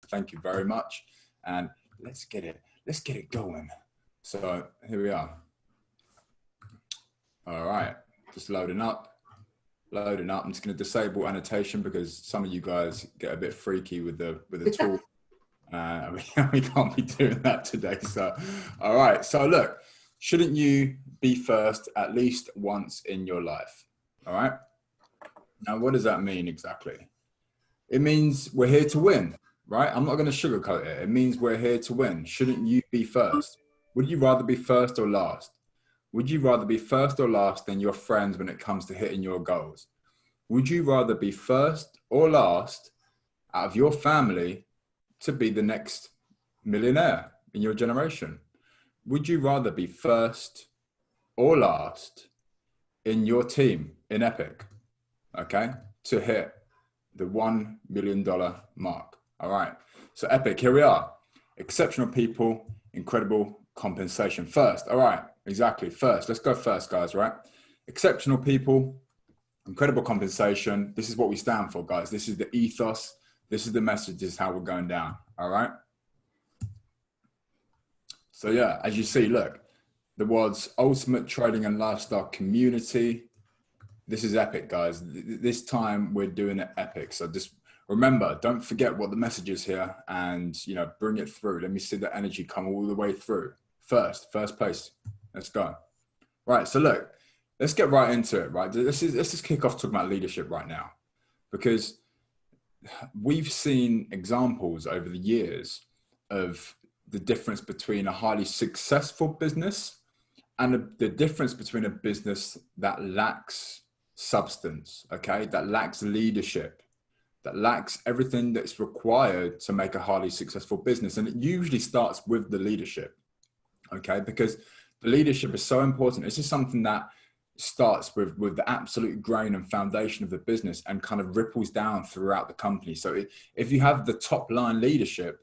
Thank you very much. And let's get it going. So here we are. All right, just loading up. I'm just going to disable annotation because some of you guys get a bit freaky with the tool. We can't be doing that today. So, all right. So look, shouldn't you be first at least once in your life? All right. Now, what does that mean exactly? It means we're here to win, right? I'm not going to sugarcoat it. It means we're here to win. Shouldn't you be first? Would you rather be first or last? Would you rather be first or last than your friends when it comes to hitting your goals? Would you rather be first or last out of your family to be the next millionaire in your generation? Would you rather be first or last in your team in Epic, okay, to hit the $1 million mark? All right, so Epic, here we are. Exceptional people, incredible compensation. First, all right, exactly, first. Let's go first, guys, right? Exceptional people, incredible compensation. This is what we stand for, guys. This is the ethos. This is the message. This is how we're going down, all right? So yeah, as you see, look, the world's ultimate trading and lifestyle community. This is Epic, guys. This time we're doing it Epic. So just remember, don't forget what the message is here and, you know, bring it through. Let me see the energy come all the way through. First place. Let's go. Right. So look, let's get right into it, right? Let's just kick off talking about leadership right now, because we've seen examples over the years of the difference between a highly successful business and the difference between a business that lacks substance, okay, that lacks leadership, that lacks everything that's required to make a highly successful business. And it usually starts with the leadership, okay, because the leadership is so important. This is something that starts with the absolute grain and foundation of the business and kind of ripples down throughout the company. So if you have the top line leadership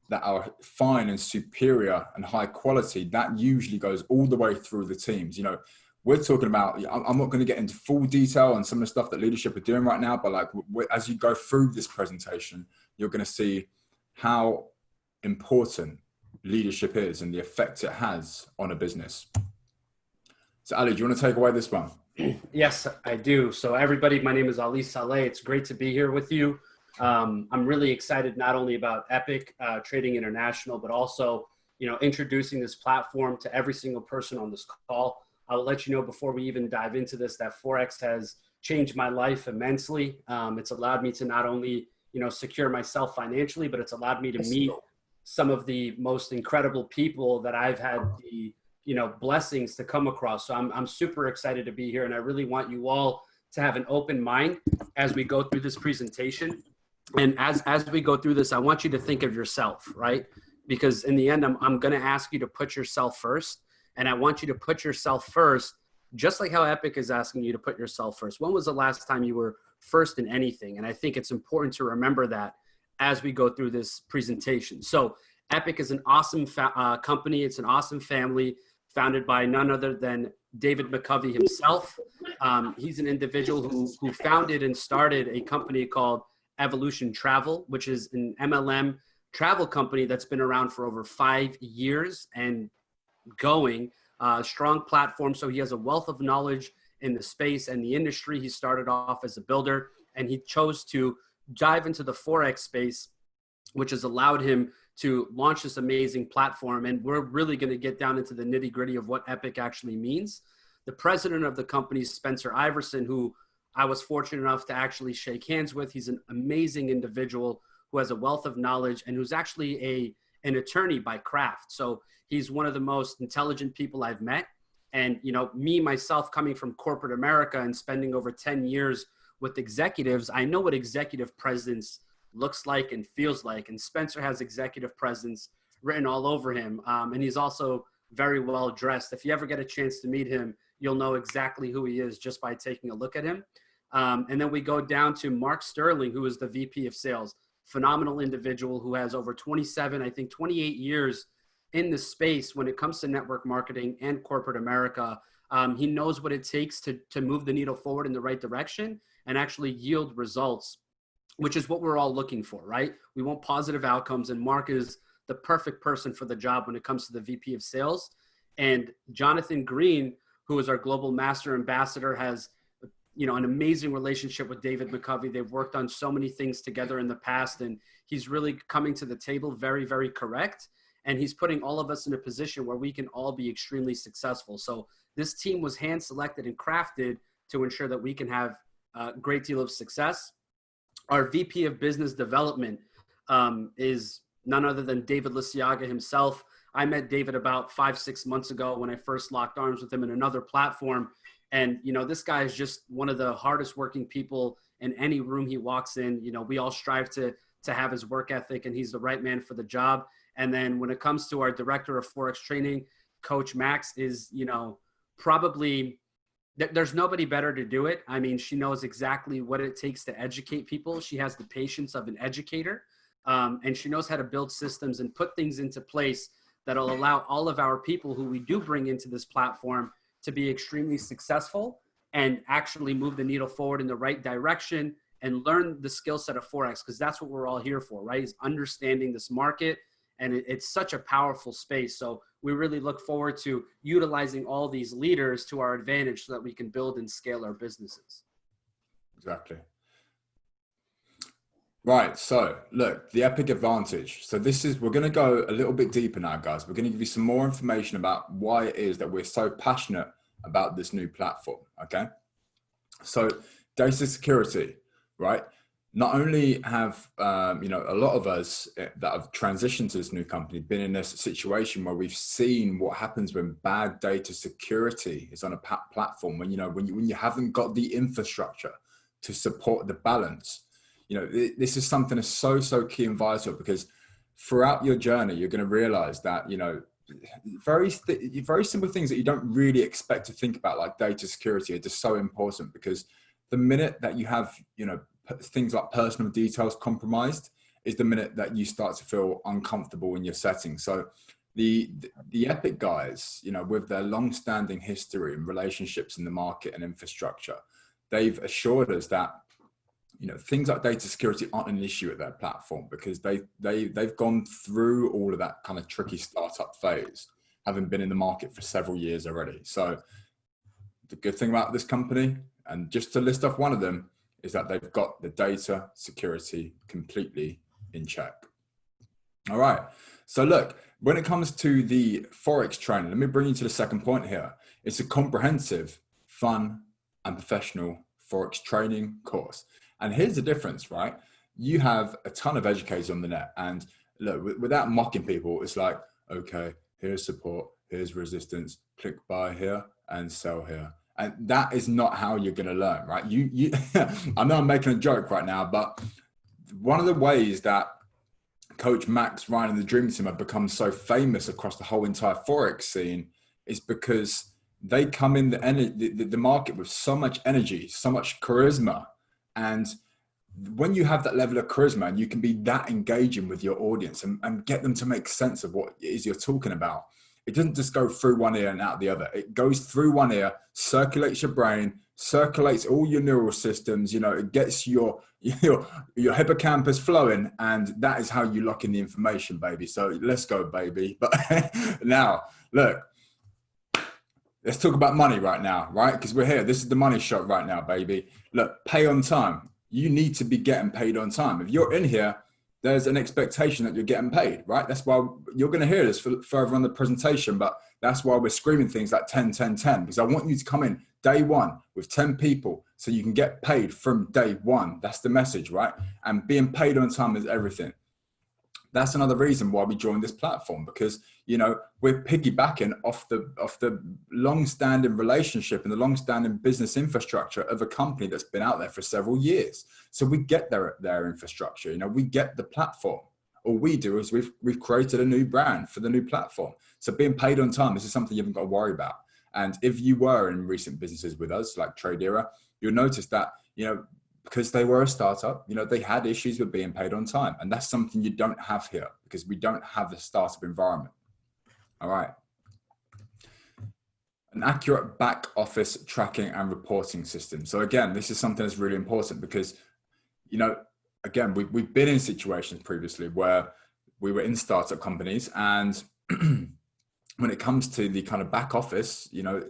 that are fine and superior and high quality, that usually goes all the way through the teams. You know, we're talking about, I'm not going to get into full detail on some of the stuff that leadership are doing right now, but like as you go through this presentation, you're going to see how important leadership is and the effect it has on a business. So Ali, do you want to take away this one? Yes, I do. So everybody, my name is Ali Saleh. It's great to be here with you. I'm really excited not only about Epic Trading International, but also, you know, introducing this platform to every single person on this call. I'll let you know before we even dive into this that Forex has changed my life immensely. It's allowed me to not only, you know, secure myself financially, but it's allowed me to meet some of the most incredible people that I've had the, you know, blessings to come across. So I'm super excited to be here, and I really want you all to have an open mind as we go through this presentation. And as we go through this, I want you to think of yourself, right? Because in the end, I'm going to ask you to put yourself first. And I want you to put yourself first, just like how Epic is asking you to put yourself first. When was the last time you were first in anything? And I think it's important to remember that as we go through this presentation. So Epic is an awesome company. It's an awesome family founded by none other than David McCovey himself. He's an individual who founded and started a company called Evolution Travel, which is an MLM travel company that's been around for over 5 years and going, strong platform. So he has a wealth of knowledge in the space and the industry. He started off as a builder, and he chose to dive into the Forex space, which has allowed him to launch this amazing platform. And we're really going to get down into the nitty gritty of what Epic actually means. The president of the company is Spencer Iverson, who I was fortunate enough to actually shake hands with. He's an amazing individual who has a wealth of knowledge and who's actually an attorney by craft. So he's one of the most intelligent people I've met. And, you know, me, myself, coming from corporate America and spending over 10 years with executives, I know what executive presence looks like and feels like. And Spencer has executive presence written all over him. And he's also very well dressed. If you ever get a chance to meet him, you'll know exactly who he is just by taking a look at him. And then we go down to Mark Sterling, who is the VP of Sales. Phenomenal individual who has over 27, I think 28 years in the space when it comes to network marketing and corporate America. He knows what it takes to move the needle forward in the right direction and actually yield results which is what we're all looking for, right? We want positive outcomes, and Mark is the perfect person for the job when it comes to the VP of sales. And Jonathan Green, who is our global master ambassador, has an amazing relationship with David McCovey. They've worked on so many things together in the past, and he's really coming to the table very, very correct. And he's putting all of us in a position where we can all be extremely successful. So this team was hand selected and crafted to ensure that we can have a great deal of success. Our VP of Business Development is none other than David Laciaga himself. I met David about 5-6 months ago when I first locked arms with him in another platform. And, this guy is just one of the hardest working people in any room he walks in. We all strive to have his work ethic, and he's the right man for the job. And then when it comes to our director of Forex training, Coach Max is, probably there's nobody better to do it. I mean, she knows exactly what it takes to educate people. She has the patience of an educator, and she knows how to build systems and put things into place that'll allow all of our people who we do bring into this platform to be extremely successful and actually move the needle forward in the right direction and learn the skill set of Forex, because that's what we're all here for, right? Is understanding this market. And it's such a powerful space. So we really look forward to utilizing all these leaders to our advantage so that we can build and scale our businesses. Exactly. Right. So look, the Epic advantage. So we're going to go a little bit deeper now, guys. We're going to give you some more information about why it is that we're so passionate about this new platform. Okay. So data security, right? Not only have, a lot of us that have transitioned to this new company been in a situation where we've seen what happens when bad data security is on a platform, when you haven't got the infrastructure to support the balance. This is something that's so key and vital, because throughout your journey, you're going to realize that, very simple things that you don't really expect to think about, like data security, are just so important, because the minute that you have, things like personal details compromised is the minute that you start to feel uncomfortable in your setting. So the Epic guys, with their long-standing history and relationships in the market and infrastructure, they've assured us that things like data security aren't an issue at their platform, because they've gone through all of that kind of tricky startup phase, having been in the market for several years already. So the good thing about this company, and just to list off one of them, is that they've got the data security completely in check. All right. So look, when it comes to the Forex training, let me bring you to the second point here. It's a comprehensive, fun, and professional Forex training course. And here's the difference, right? You have a ton of educators on the net, and look, without mocking people, it's like, okay, here's support, here's resistance, click buy here and sell here. And that is not how you're going to learn, right? I know I'm making a joke right now, but one of the ways that Coach Max, Ryan, and the Dream Team have become so famous across the whole entire Forex scene is because they come in the market with so much energy, so much charisma. And when you have that level of charisma and you can be that engaging with your audience and get them to make sense of what it is you're talking about, it doesn't just go through one ear and out the other. It goes through one ear, circulates your brain, circulates all your neural systems. It gets your hippocampus flowing, and that is how you lock in the information, baby. So let's go, baby. But now, look, let's talk about money right now, right? Because we're here. This is the money shot right now, baby. Look, pay on time. You need to be getting paid on time. If you're in here, there's an expectation that you're getting paid, right? That's why you're going to hear this further on the presentation, but that's why we're screaming things like 10, 10, 10, because I want you to come in day one with 10 people so you can get paid from day one. That's the message, right? And being paid on time is everything. That's another reason why we joined this platform, because we're piggybacking off the long-standing relationship and the long-standing business infrastructure of a company that's been out there for several years. So we get their infrastructure, we get the platform. All we do is we've created a new brand for the new platform. So being paid on time, this is something you haven't got to worry about. And if you were in recent businesses with us, like Tradera, you'll notice that because they were a startup, they had issues with being paid on time. And that's something you don't have here, because we don't have the startup environment. All right. An accurate back office tracking and reporting system. So again, this is something that's really important, because, again, we've been in situations previously where we were in startup companies, and when it comes to the kind of back office, you know,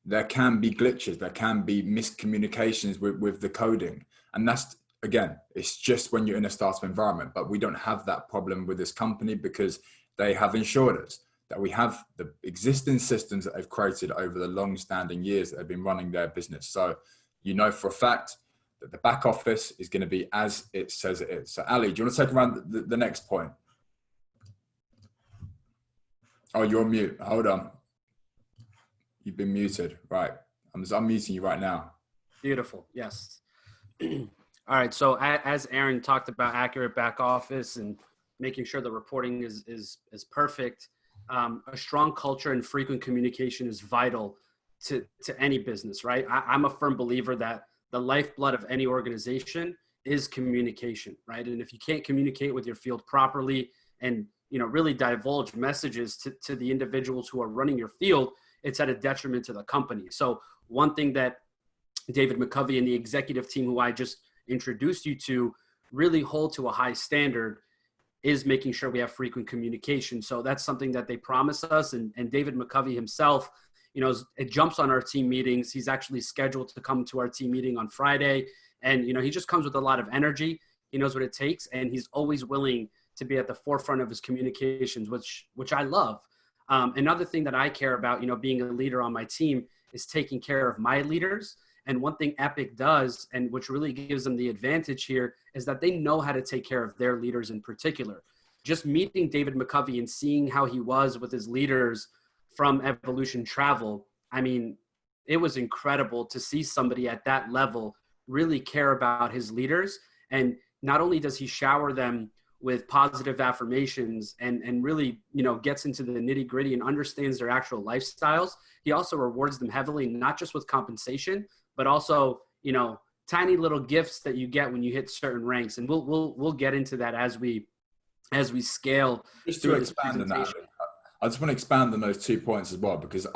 there can be glitches, there can be miscommunications with the coding. And that's, again, it's just when you're in a startup environment, but we don't have that problem with this company because they have ensured us that we have the existing systems that they've created over the long-standing years that they've been running their business. So you know for a fact that the back office is going to be as it says it is. So Ali, do you want to take around the next point? Oh, you're on mute. Hold on. You've been muted. Right. I'm muting you right now. Beautiful. Yes. All right. So as Aaron talked about accurate back office and making sure the reporting is perfect, a strong culture and frequent communication is vital to any business, right? I'm a firm believer that the lifeblood of any organization is communication, right? And if you can't communicate with your field properly and, you know, really divulge messages to the individuals who are running your field, it's at a detriment to the company. So one thing that David McCovey and the executive team who I just introduced you to really hold to a high standard is making sure we have frequent communication. So that's something that they promise us. And David McCovey himself, you know, it jumps on our team meetings. He's actually scheduled to come to our team meeting on Friday. And, you know, he just comes with a lot of energy. He knows what it takes. And he's always willing to be at the forefront of his communications, which I love. Another thing that I care about, you know, being a leader on my team is taking care of my leaders. And one thing Epic does, and which really gives them the advantage here, is that they know how to take care of their leaders in particular. Just meeting David McCovey and seeing how he was with his leaders from Evolution Travel, I mean, it was incredible to see somebody at that level really care about his leaders. And not only does he shower them with positive affirmations and really, you know, gets into the nitty gritty and understands their actual lifestyles, he also rewards them heavily, not just with compensation, but also, you know, tiny little gifts that you get when you hit certain ranks. And we'll get into that as we scale. Just to expand on that, I just want to expand on those 2 points as well, because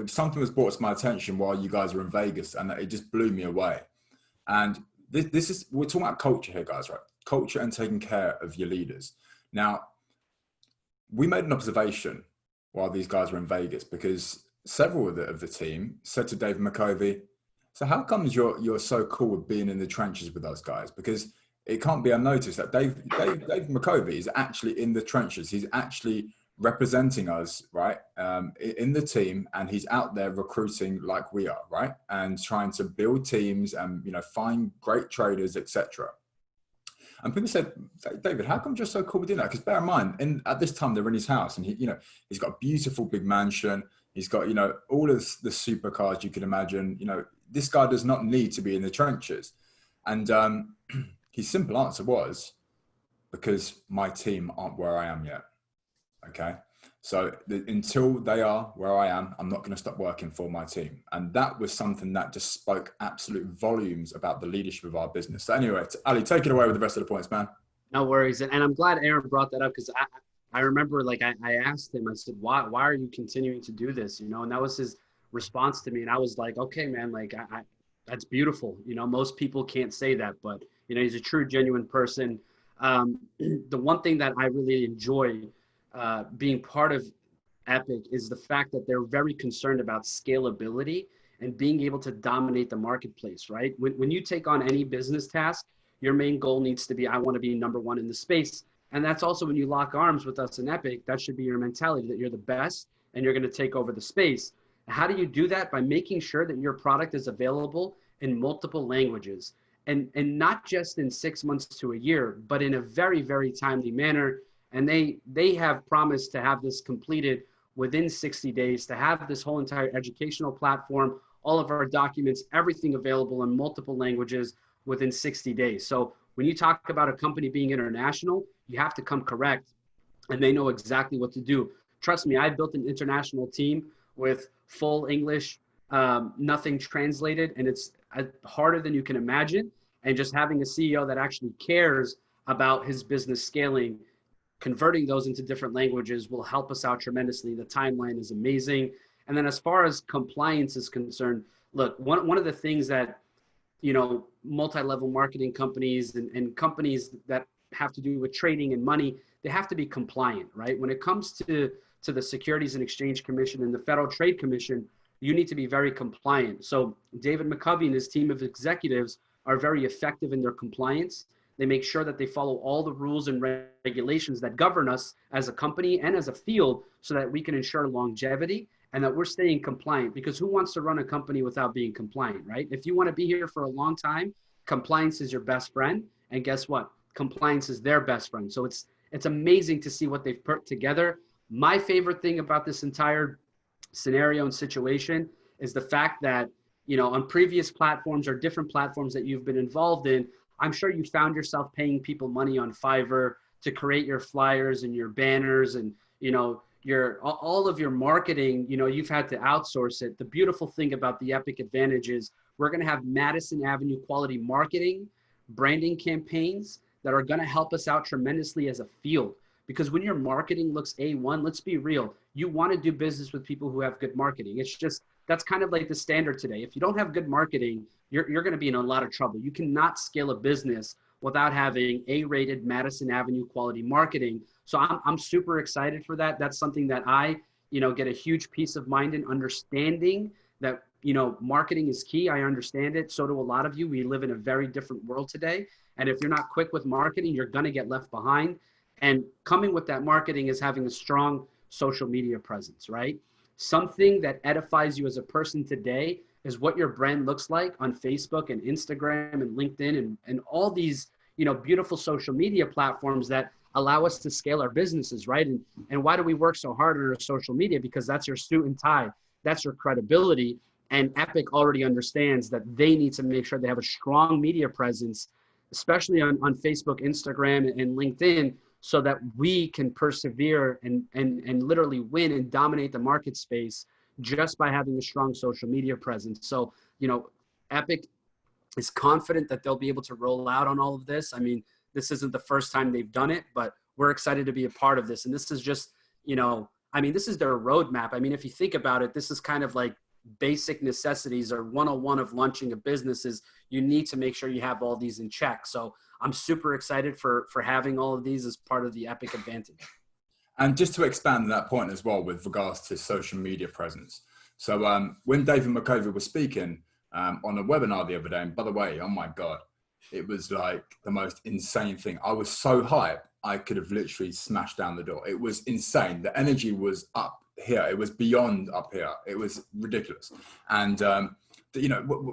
something was brought to my attention while you guys were in Vegas, and it just blew me away. And this is, we're talking about culture here, guys, right? Culture and taking care of your leaders. Now, we made an observation while these guys were in Vegas, because several of the team said to Dave McCovey, so how comes you're so cool with being in the trenches with us guys? Because it can't be unnoticed that Dave McCovey is actually in the trenches. He's actually representing us, right, in the team, and he's out there recruiting like we are, right, and trying to build teams and, you know, find great traders, etc. And people said, David, how come you're so cool with doing that? Because bear in mind, at this time they're in his house, and he's got a beautiful big mansion. He's got, you know, all of the supercars you can imagine. You know, this guy does not need to be in the trenches. And his simple answer was, because my team aren't where I am yet. Okay. So until they are where I am, I'm not going to stop working for my team. And that was something that just spoke absolute volumes about the leadership of our business. So anyway, Ali, take it away with the rest of the points, man. No worries. And I'm glad Aaron brought that up, because I remember, like, I asked him, I said, why are you continuing to do this? You know, and that was his response to me. And I was like, okay, man, like, that's beautiful. You know, most people can't say that, but, you know, he's a true, genuine person. The one thing that I really enjoy being part of Epic is the fact that they're very concerned about scalability and being able to dominate the marketplace, right? When you take on any business task, your main goal needs to be, I want to be number one in the space. And that's also when you lock arms with us in Epic, that should be your mentality, that you're the best and you're going to take over the space. How do you do that? By making sure that your product is available in multiple languages, and not just in 6 months to a year, but in a very, very timely manner. And they have promised to have this completed within 60 days, to have this whole entire educational platform, all of our documents, everything available in multiple languages within 60 days. So when you talk about a company being international, you have to come correct, and they know exactly what to do. Trust me, I built an international team with full English, nothing translated, and it's harder than you can imagine. And just having a CEO that actually cares about his business scaling, converting those into different languages will help us out tremendously. The timeline is amazing. And then as far as compliance is concerned, look, one of the things that multi-level marketing companies and companies that have to do with trading and money, they have to be compliant, right? When it comes to the Securities and Exchange Commission and the Federal Trade Commission, you need to be very compliant. So David McCovey and his team of executives are very effective in their compliance. They make sure that they follow all the rules and regulations that govern us as a company and as a field so that we can ensure longevity and that we're staying compliant, because who wants to run a company without being compliant, right? If you want to be here for a long time, compliance is your best friend. And guess what? Compliance is their best friend. So it's amazing to see what they've put together. My favorite thing about this entire scenario and situation is the fact that, on previous platforms or different platforms that you've been involved in, I'm sure you found yourself paying people money on Fiverr to create your flyers and your banners and, all of your marketing, you've had to outsource it. The beautiful thing about the Epic Advantage is we're going to have Madison Avenue quality marketing, branding campaigns that are going to help us out tremendously as a field. Because when your marketing looks A1, let's be real, you want to do business with people who have good marketing. It's just, that's kind of like the standard today. If you don't have good marketing, you're going to be in a lot of trouble. You cannot scale a business without having A-rated Madison Avenue quality marketing. So I'm super excited for that. That's something that I, get a huge peace of mind in understanding that, marketing is key. I understand it. So do a lot of you. We live in a very different world today. And if you're not quick with marketing, you're going to get left behind. And coming with that marketing is having a strong social media presence, right? Something that edifies you as a person today is what your brand looks like on Facebook and Instagram and LinkedIn and all these, beautiful social media platforms that allow us to scale our businesses, right? And why do we work so hard on our social media? Because that's your suit and tie. That's your credibility. And Epic already understands that they need to make sure they have a strong media presence, especially on Facebook, Instagram, and LinkedIn, so that we can persevere and literally win and dominate the market space just by having a strong social media presence. So, Epic is confident that they'll be able to roll out on all of this. I mean, this isn't the first time they've done it, but we're excited to be a part of this. And this is just, this is their roadmap. I mean, if you think about it, this is kind of like basic necessities or 101 of launching a business is you need to make sure you have all these in check. So I'm super excited for having all of these as part of the Epic Advantage. And just to expand on that point as well with regards to social media presence. So when David McCovey was speaking on a webinar the other day, and by the way, oh my God, it was like the most insane thing. I was so hyped, I could have literally smashed down the door. It was insane. The energy was up here. It was beyond up here. It was ridiculous. And,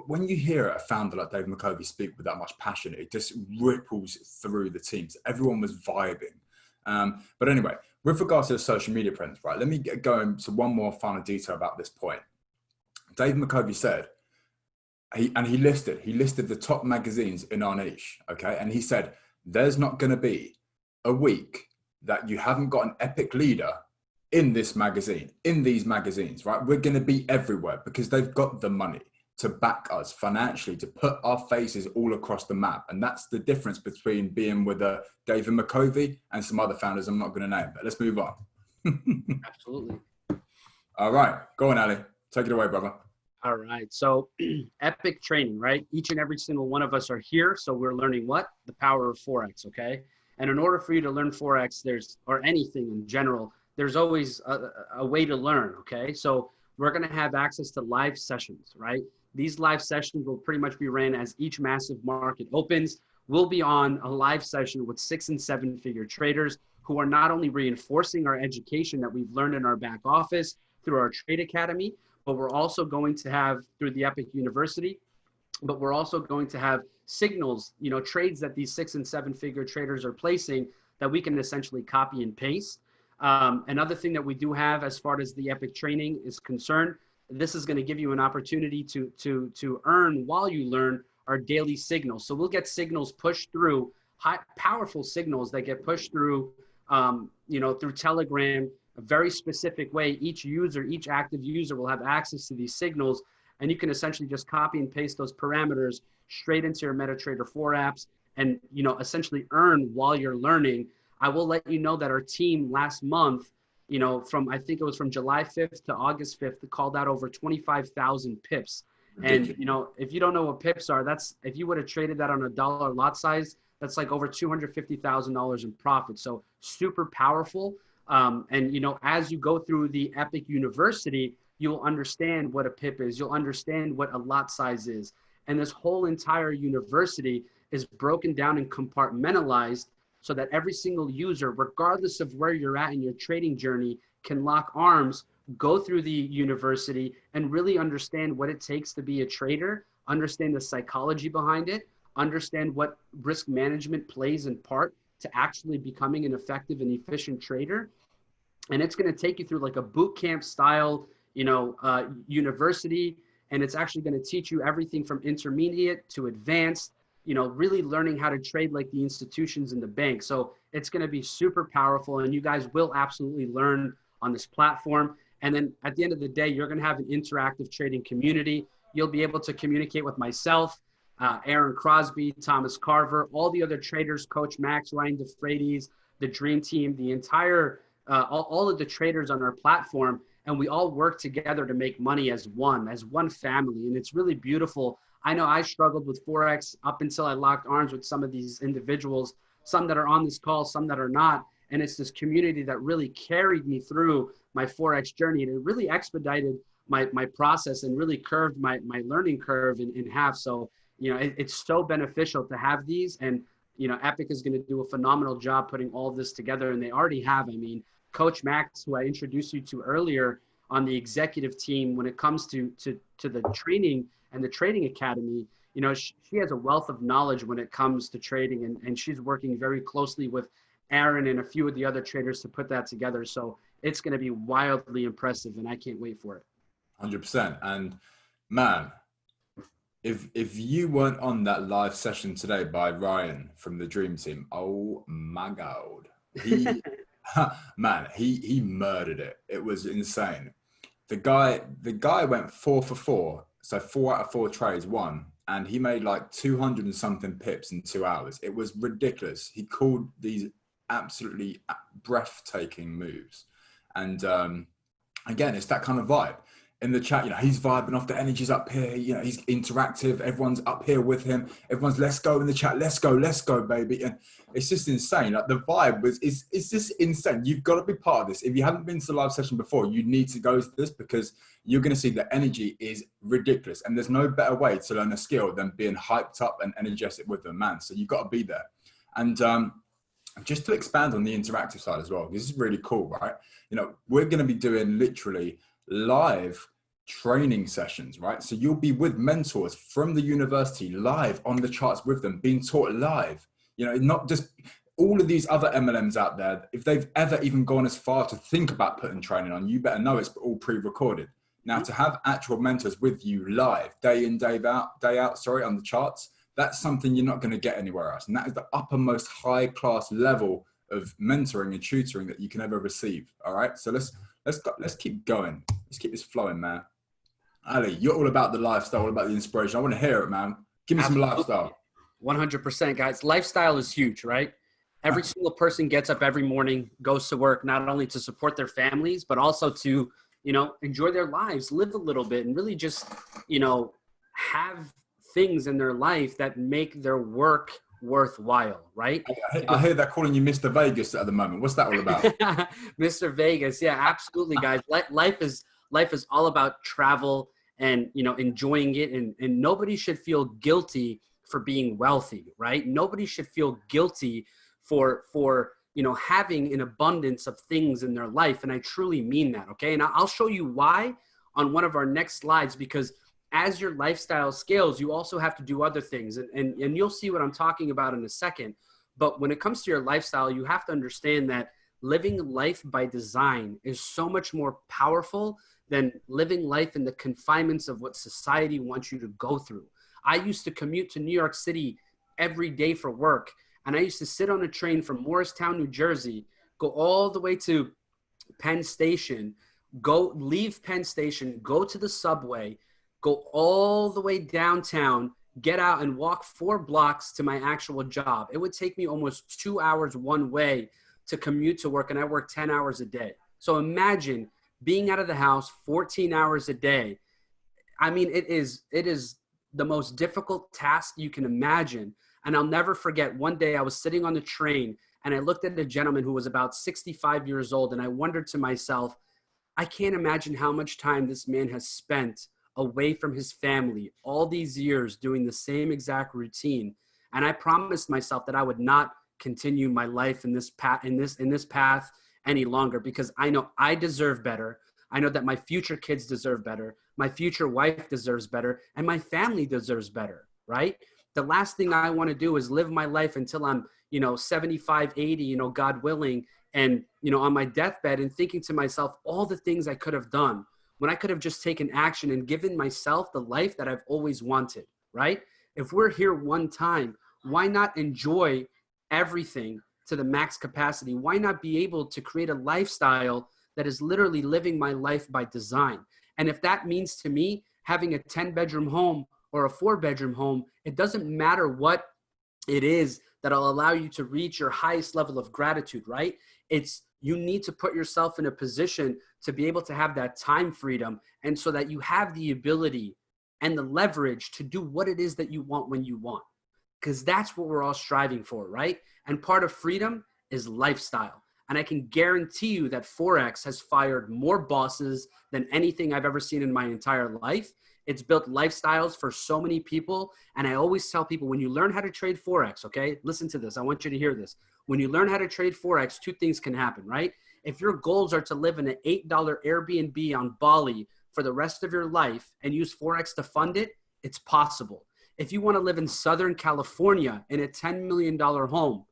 when you hear a founder like David McCovey speak with that much passion, it just ripples through the teams. Everyone was vibing. But anyway, with regards to the social media presence, right, let me go into one more final detail about this point. David McCovey said, he listed the top magazines in our niche, okay? And he said, there's not going to be a week that you haven't got an Epic leader in this magazine, in these magazines, right? We're going to be everywhere because they've got the money to back us financially, to put our faces all across the map. And that's the difference between being with a David McCovey and some other founders I'm not going to name, but let's move on. Absolutely. All right, go on, Ali. Take it away, brother. All right. So Epic training, right? Each and every single one of us are here. So we're learning what? The power of Forex, okay? And in order for you to learn Forex, or anything in general, there's always a way to learn, okay? So we're going to have access to live sessions, right? These live sessions will pretty much be ran as each massive market opens. We'll be on a live session with 6- and 7-figure traders who are not only reinforcing our education that we've learned in our back office through our Trade Academy, but we're also going to have through the Epic University, but we're also going to have signals, trades that these 6- and 7-figure traders are placing that we can essentially copy and paste. Another thing that we do have as far as the Epic training is concerned, this is going to give you an opportunity to earn while you learn our daily signals. So we'll get signals pushed through, powerful signals that get pushed through, through Telegram, a very specific way. Each active user will have access to these signals, and you can essentially just copy and paste those parameters straight into your MetaTrader 4 apps and, essentially earn while you're learning. I will let you know that our team last month, I think it was from July 5th to August 5th, called out over 25,000 pips. And, you know, if you don't know what pips are, that's, if you would have traded that on a dollar lot size, that's like over $250,000 in profit. So super powerful. And, you know, as you go through the Epic University, you'll understand what a pip is. You'll understand what a lot size is. And this whole entire university is broken down and compartmentalized so that every single user, regardless of where you're at in your trading journey, can lock arms, go through the university, and really understand what it takes to be a trader, understand the psychology behind it, understand what risk management plays in part to actually becoming an effective and efficient trader. And it's going to take you through like a boot camp style, you know, university. And it's actually going to teach you everything from intermediate to advanced, you know, really learning how to trade like the institutions in the bank. So it's going to be super powerful, and you guys will absolutely learn on this platform. And then at the end of the day, you're going to have an interactive trading community. You'll be able to communicate with myself, Aaron Crosby, Thomas Carver, all the other traders, Coach Max, Ryan DeFreitas, the Dream Team, the entire, all of the traders on our platform. And we all work together to make money as one family. And it's really beautiful. I know I struggled with Forex up until I locked arms with some of these individuals, some that are on this call, some that are not. And it's this community that really carried me through my Forex journey. And it really expedited my process and really curved my learning curve in half. So, you know, it's so beneficial to have these. And, you know, Epic is going to do a phenomenal job putting all of this together. And they already have. I mean, Coach Max, who I introduced you to earlier on the executive team, when it comes to the training and the trading academy, you know, she has a wealth of knowledge when it comes to trading, and she's working very closely with Aaron and a few of the other traders to put that together. So it's going to be wildly impressive, and I can't wait for it. 100%. And man, if you weren't on that live session today by Ryan from the Dream Team, oh my God, he man, he murdered it. It was insane. The guy went 4 for 4, so 4 out of 4 trades won, and he made like 200 and something pips in 2 hours. It was ridiculous. He called these absolutely breathtaking moves, and again, it's that kind of vibe. In the chat, you know, he's vibing off, the energy's up here, you know, he's interactive, everyone's up here with him, everyone's let's go in the chat, let's go, baby. And it's just insane. Like the vibe it's just insane. You've got to be part of this. If you haven't been to the live session before, you need to go to this, because you're going to see the energy is ridiculous. And there's no better way to learn a skill than being hyped up and energetic with them, man. So you've got to be there. And just to expand on the interactive side as well, this is really cool, right? You know, we're going to be doing literally live training sessions, right? So you'll be with mentors from the university live on the charts with them, being taught live, you know, not just all of these other MLMs out there. If they've ever even gone as far to think about putting training on, you better know it's all pre-recorded. Now, to have actual mentors with you live, day in, day out, sorry, on the charts, that's something you're not going to get anywhere else. And that is the uppermost high class level of mentoring and tutoring that you can ever receive. All right. So let's keep going. Let's keep this flowing, man. Ali, you're all about the lifestyle, all about the inspiration. I want to hear it, man. Give me some lifestyle. 100%, guys. Lifestyle is huge, right? Every single person gets up every morning, goes to work, not only to support their families, but also to, you know, enjoy their lives, live a little bit, and really just, you know, have things in their life that make their work worthwhile, right? I hear that calling you Mr. Vegas at the moment. What's that all about? Mr. Vegas. Yeah, absolutely, guys. Life is all about travel and, you know, enjoying it. And nobody should feel guilty for being wealthy, right? Nobody should feel guilty for, you know, having an abundance of things in their life. And I truly mean that. Okay. And I'll show you why on one of our next slides, because as your lifestyle scales, you also have to do other things. And you'll see what I'm talking about in a second. But when it comes to your lifestyle, you have to understand that living life by design is so much more powerful than living life in the confinements of what society wants you to go through. I used to commute to New York City every day for work. And I used to sit on a train from Morristown, New Jersey, go all the way to Penn Station, leave Penn Station, go to the subway, go all the way downtown, get out and walk 4 blocks to my actual job. It would take me almost 2 hours one way to commute to work, and I work 10 hours a day. So imagine being out of the house 14 hours a day. I mean, it is the most difficult task you can imagine. And I'll never forget, one day I was sitting on the train and I looked at a gentleman who was about 65 years old. And I wondered to myself, I can't imagine how much time this man has spent away from his family all these years doing the same exact routine. And I promised myself that I would not continue my life in this path, any longer, because I know I deserve better. I know that my future kids deserve better. My future wife deserves better, and my family deserves better, right? The last thing I want to do is live my life until I'm, 75, 80, God willing, and, on my deathbed and thinking to myself, all the things I could have done when I could have just taken action and given myself the life that I've always wanted, right? If we're here one time, why not enjoy everything to the max capacity? Why not be able to create a lifestyle that is literally living my life by design? And if that means to me having a 10-bedroom home or a 4-bedroom home, it doesn't matter what it is that'll allow you to reach your highest level of gratitude, right? It's you need to put yourself in a position to be able to have that time freedom, and so that you have the ability and the leverage to do what it is that you want when you want, because that's what we're all striving for, right? And part of freedom is lifestyle. And I can guarantee you that Forex has fired more bosses than anything I've ever seen in my entire life. It's built lifestyles for so many people. And I always tell people, when you learn how to trade Forex, okay, listen to this. I want you to hear this. When you learn how to trade Forex, two things can happen, right? If your goals are to live in an $8 Airbnb on Bali for the rest of your life and use Forex to fund it, it's possible. If you want to live in Southern California in a $10 million home,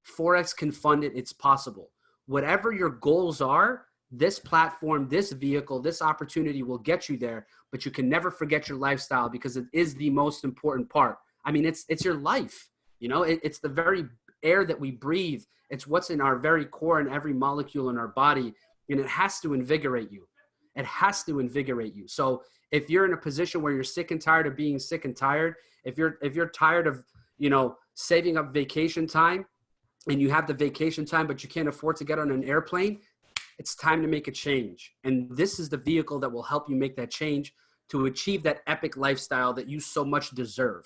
Forex can fund it. It's possible. Whatever your goals are, this platform, this vehicle, this opportunity will get you there, but you can never forget your lifestyle, because it is the most important part. I mean, it's your life, it's the very air that we breathe. It's what's in our very core and every molecule in our body. And it has to invigorate you. It has to invigorate you. So if you're in a position where you're sick and tired of being sick and tired, if you're tired of, saving up vacation time, and you have the vacation time, but you can't afford to get on an airplane, it's time to make a change. And this is the vehicle that will help you make that change to achieve that epic lifestyle that you so much deserve.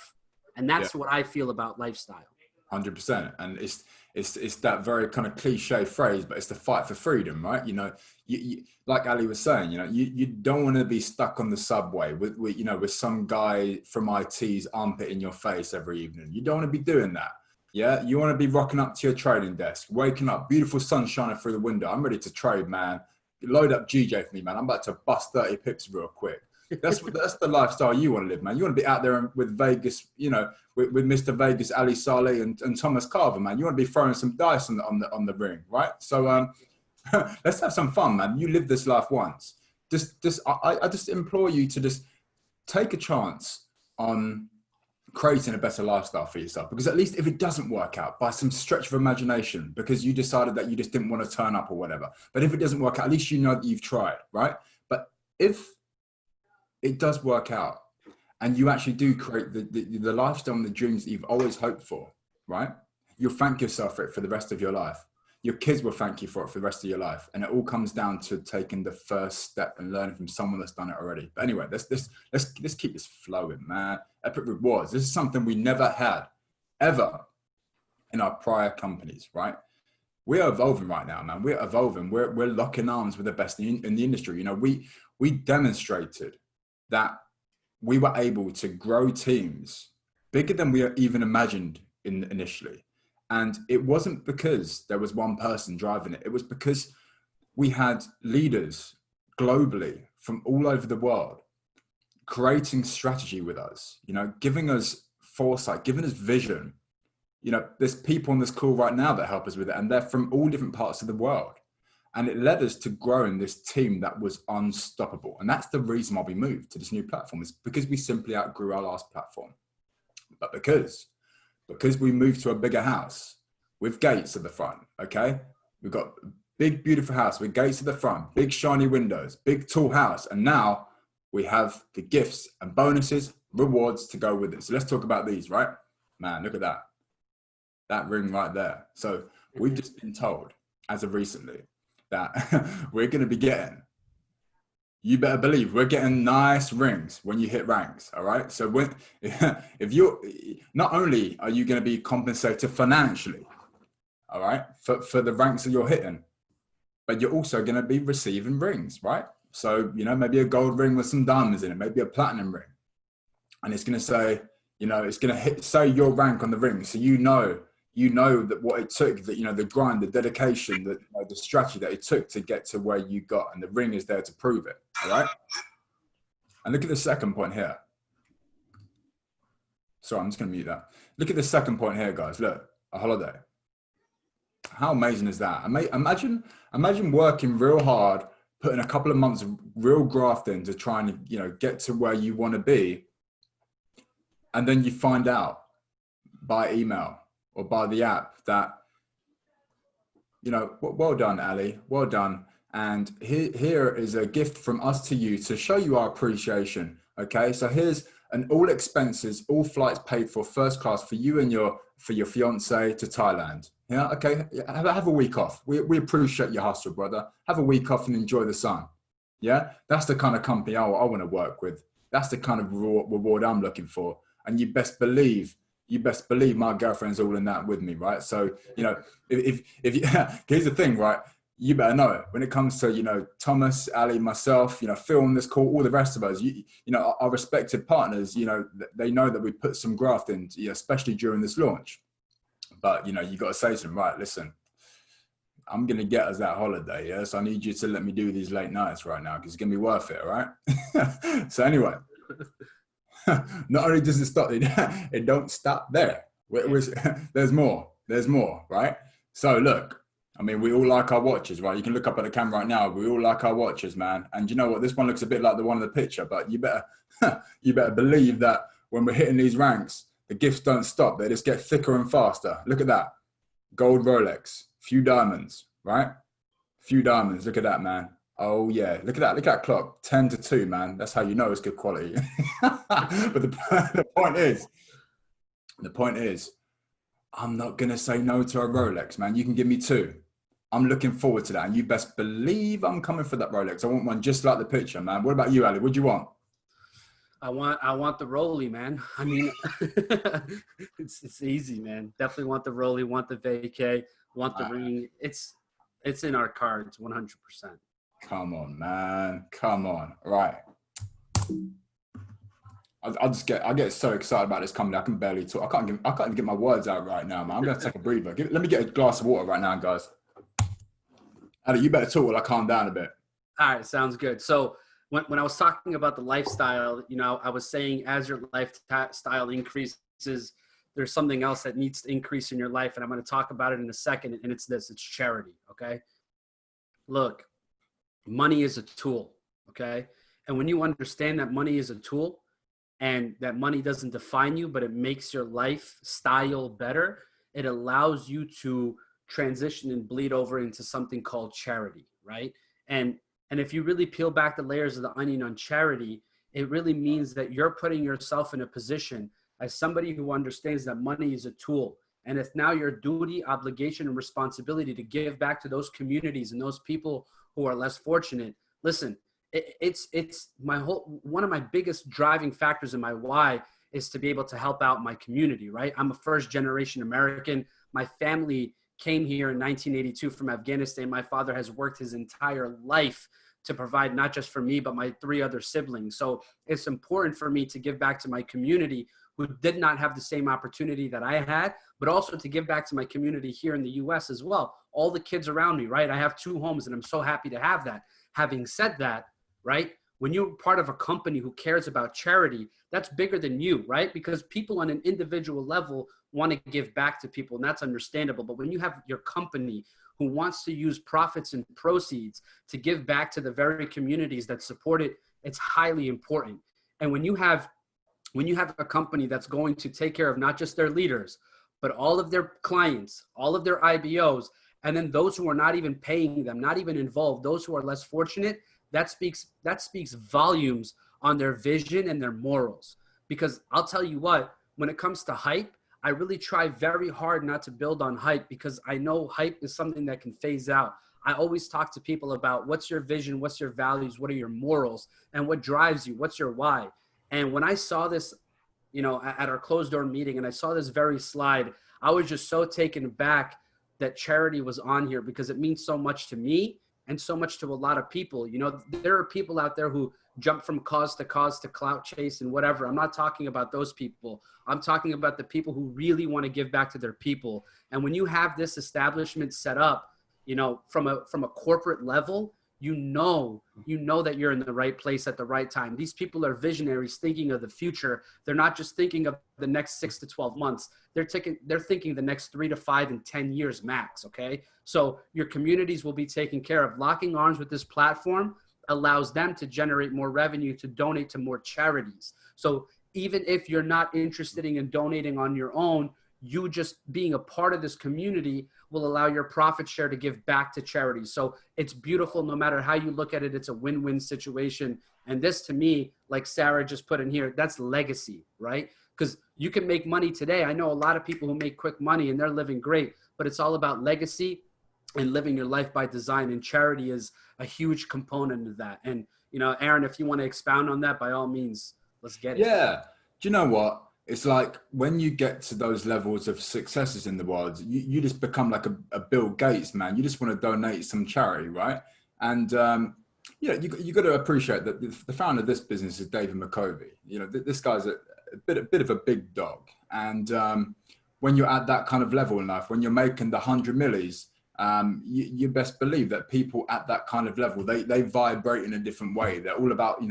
And that's what I feel about lifestyle. 100%. And it's that very kind of cliche phrase, but it's the fight for freedom, right? You like Ali was saying, you don't want to be stuck on the subway with some guy from IT's armpit in your face every evening. You don't want to be doing that. Yeah, you want to be rocking up to your trading desk, waking up, beautiful sun shining through the window. I'm ready to trade, man. Load up GJ for me, man. I'm about to bust 30 pips real quick. That's the lifestyle you want to live, man. You want to be out there with Vegas, with Mr. Vegas, Ali Saleh and Thomas Carver, man. You want to be throwing some dice on the ring, right? So let's have some fun, man. You live this life once. I just implore you to just take a chance on creating a better lifestyle for yourself, because at least if it doesn't work out by some stretch of imagination, because you decided that you just didn't want to turn up or whatever, but if it doesn't work out, at least you know that you've tried, right? But if it does work out and you actually do create the lifestyle and the dreams that you've always hoped for, right? You'll thank yourself for it for the rest of your life. Your kids will thank you for it for the rest of your life. And it all comes down to taking the first step and learning from someone that's done it already. But anyway, let's keep this flowing, man. Epic rewards. This is something we never had ever in our prior companies, right? We're evolving right now, man. We're evolving. We're locking arms with the best in the industry. We demonstrated that we were able to grow teams bigger than we even imagined initially. And it wasn't because there was one person driving it. It was because we had leaders globally from all over the world creating strategy with us, giving us foresight, giving us vision. There's people on this call right now that help us with it, and they're from all different parts of the world. And it led us to growing this team that was unstoppable. And that's the reason why we moved to this new platform, is because we simply outgrew our last platform. But because we moved to a bigger house with gates at the front, okay? We've got a big, beautiful house with gates at the front, big, shiny windows, big, tall house. And now we have the gifts and bonuses, rewards to go with it. So let's talk about these, right? Man, look at that. That ring right there. So we've just been told, as of recently, that we're going to be getting you better believe we're getting nice rings when you hit ranks. All right. So when, if you're, not only are you going to be compensated financially, all right, for the ranks that you're hitting, but you're also going to be receiving rings, right? So, you know, maybe a gold ring with some diamonds in it, maybe a platinum ring. And it's going to say, you know, it's going to say your rank on the ring. So, you know that what it took, that, you know, the grind, the dedication, the strategy that it took to get to where you got, and the ring is there to prove it. All right. And look at the second point here. Sorry, I'm just going to mute that. Look at the second point here, guys. Look, a holiday. How amazing is that? Imagine working real hard, putting a couple of months of real graft in to try and, you know, get to where you want to be. And then you find out by email or by the app that, you know, well done, Ali, well done. And here is a gift from us to you to show you our appreciation. Okay, so here's an all expenses, all flights paid for, first class for you and for your fiance to Thailand. Yeah, okay, have a week off. We appreciate your hustle, brother. Have a week off and enjoy the sun. Yeah, that's the kind of company I want to work with. That's the kind of reward I'm looking for. And you best believe my girlfriend's all in that with me, right? So, you know, if here's the thing, right? You better know it. When it comes to, you know, Thomas, Ali, myself, you know, Phil on this call, all the rest of us, you know, our respective partners, you know, they know that we put some graft in, you know, especially during this launch. But, you know, you got to say to them, right, listen, I'm going to get us that holiday. Yeah. So I need you to let me do these late nights right now, because it's going to be worth it. All right. So anyway, not only does it stop, it don't stop there. There's more, right? So look, I mean, we all like our watches, right? You can look up at the camera right now. We all like our watches, man. And you know what? This one looks a bit like the one in the picture, but you better believe that when we're hitting these ranks, the gifts don't stop. They just get thicker and faster. Look at that. Gold Rolex, few diamonds, right? Few diamonds. Look at that, man. Oh yeah, look at that. Look at that clock. 10 to 2, man. That's how you know it's good quality. But the point is, I'm not going to say no to a Rolex, man. You can give me 2. I'm looking forward to that. And you best believe I'm coming for that Rolex. I want one just like the picture, man. What about you, Ali? What do you want? I want the Rolly, man. I mean, it's easy, man. Definitely want the Rolly, want the vacay, want the ring. It's in our cards, 100%. Come on, man. Come on. All right. I get so excited about this company. I can barely talk. I can't even get my words out right now, man. I'm gonna take a breather. Let me get a glass of water right now, guys. Ali, you better talk while I calm down a bit. All right, sounds good. So when I was talking about the lifestyle, you know, I was saying as your lifestyle increases, there's something else that needs to increase in your life, and I'm going to talk about it in a second. And it's this: it's charity. Okay. Look, money is a tool. Okay, and when you understand that money is a tool, and that money doesn't define you, but it makes your lifestyle better, it allows you to transition and bleed over into something called charity, right? And if you really peel back the layers of the onion on charity, it really means that you're putting yourself in a position as somebody who understands that money is a tool. And it's now your duty, obligation, and responsibility to give back to those communities and those people who are less fortunate. Listen, it's one of my biggest driving factors in my why is to be able to help out my community, right? I'm a first generation American. My family came here in 1982 from Afghanistan. My father has worked his entire life to provide not just for me, but my 3 other siblings. So it's important for me to give back to my community who did not have the same opportunity that I had, but also to give back to my community here in the US as well. All the kids around me, right? I have 2 homes and I'm so happy to have that. Having said that, right? When you're part of a company who cares about charity, that's bigger than you, right? Because people on an individual level want to give back to people, and that's understandable. But when you have your company who wants to use profits and proceeds to give back to the very communities that support it, it's highly important. And when you have a company that's going to take care of not just their leaders, but all of their clients, all of their IBOs, and then those who are not even paying them, not even involved, those who are less fortunate, that speaks volumes on their vision and their morals. Because I'll tell you what, when it comes to hype, I really try very hard not to build on hype, because I know hype is something that can phase out. I always talk to people about what's your vision, what's your values, what are your morals, and what drives you, what's your why. And when I saw this, at our closed door meeting, and I saw this very slide, I was just so taken back that charity was on here, because it means so much to me and so much to a lot of people. There are people out there who jump from cause to clout chase and whatever. I'm not talking about those people. I'm talking about the people who really want to give back to their people. And when you have this establishment set up, from a corporate level, you know that you're in the right place at the right time. These people are visionaries, thinking of the future. They're not just thinking of the next 6 to 12 months. They're thinking the next 3 to 5 and 10 years max. Okay. So your communities will be taken care of. Locking arms with this platform allows them to generate more revenue to donate to more charities. So even if you're not interested in donating on your own, you just being a part of this community will allow your profit share to give back to charities. So it's beautiful. No matter how you look at it, it's a win-win situation. And this, to me, like Sarah just put in here, that's legacy, right? Because you can make money today. I know a lot of people who make quick money and they're living great, but it's all about legacy and living your life by design. And charity is a huge component of that. And, Aaron, if you want to expound on that, by all means, let's get it. Yeah. Do you know what? It's like when you get to those levels of successes in the world, you just become like a Bill Gates, man. You just want to donate some charity, right? And you got to appreciate that the founder of this business is David McCovey. This guy's a bit of a big dog. And when you're at that kind of level in life, when you're making the 100 millies, you best believe that people at that kind of level, they vibrate in a different way. They're all about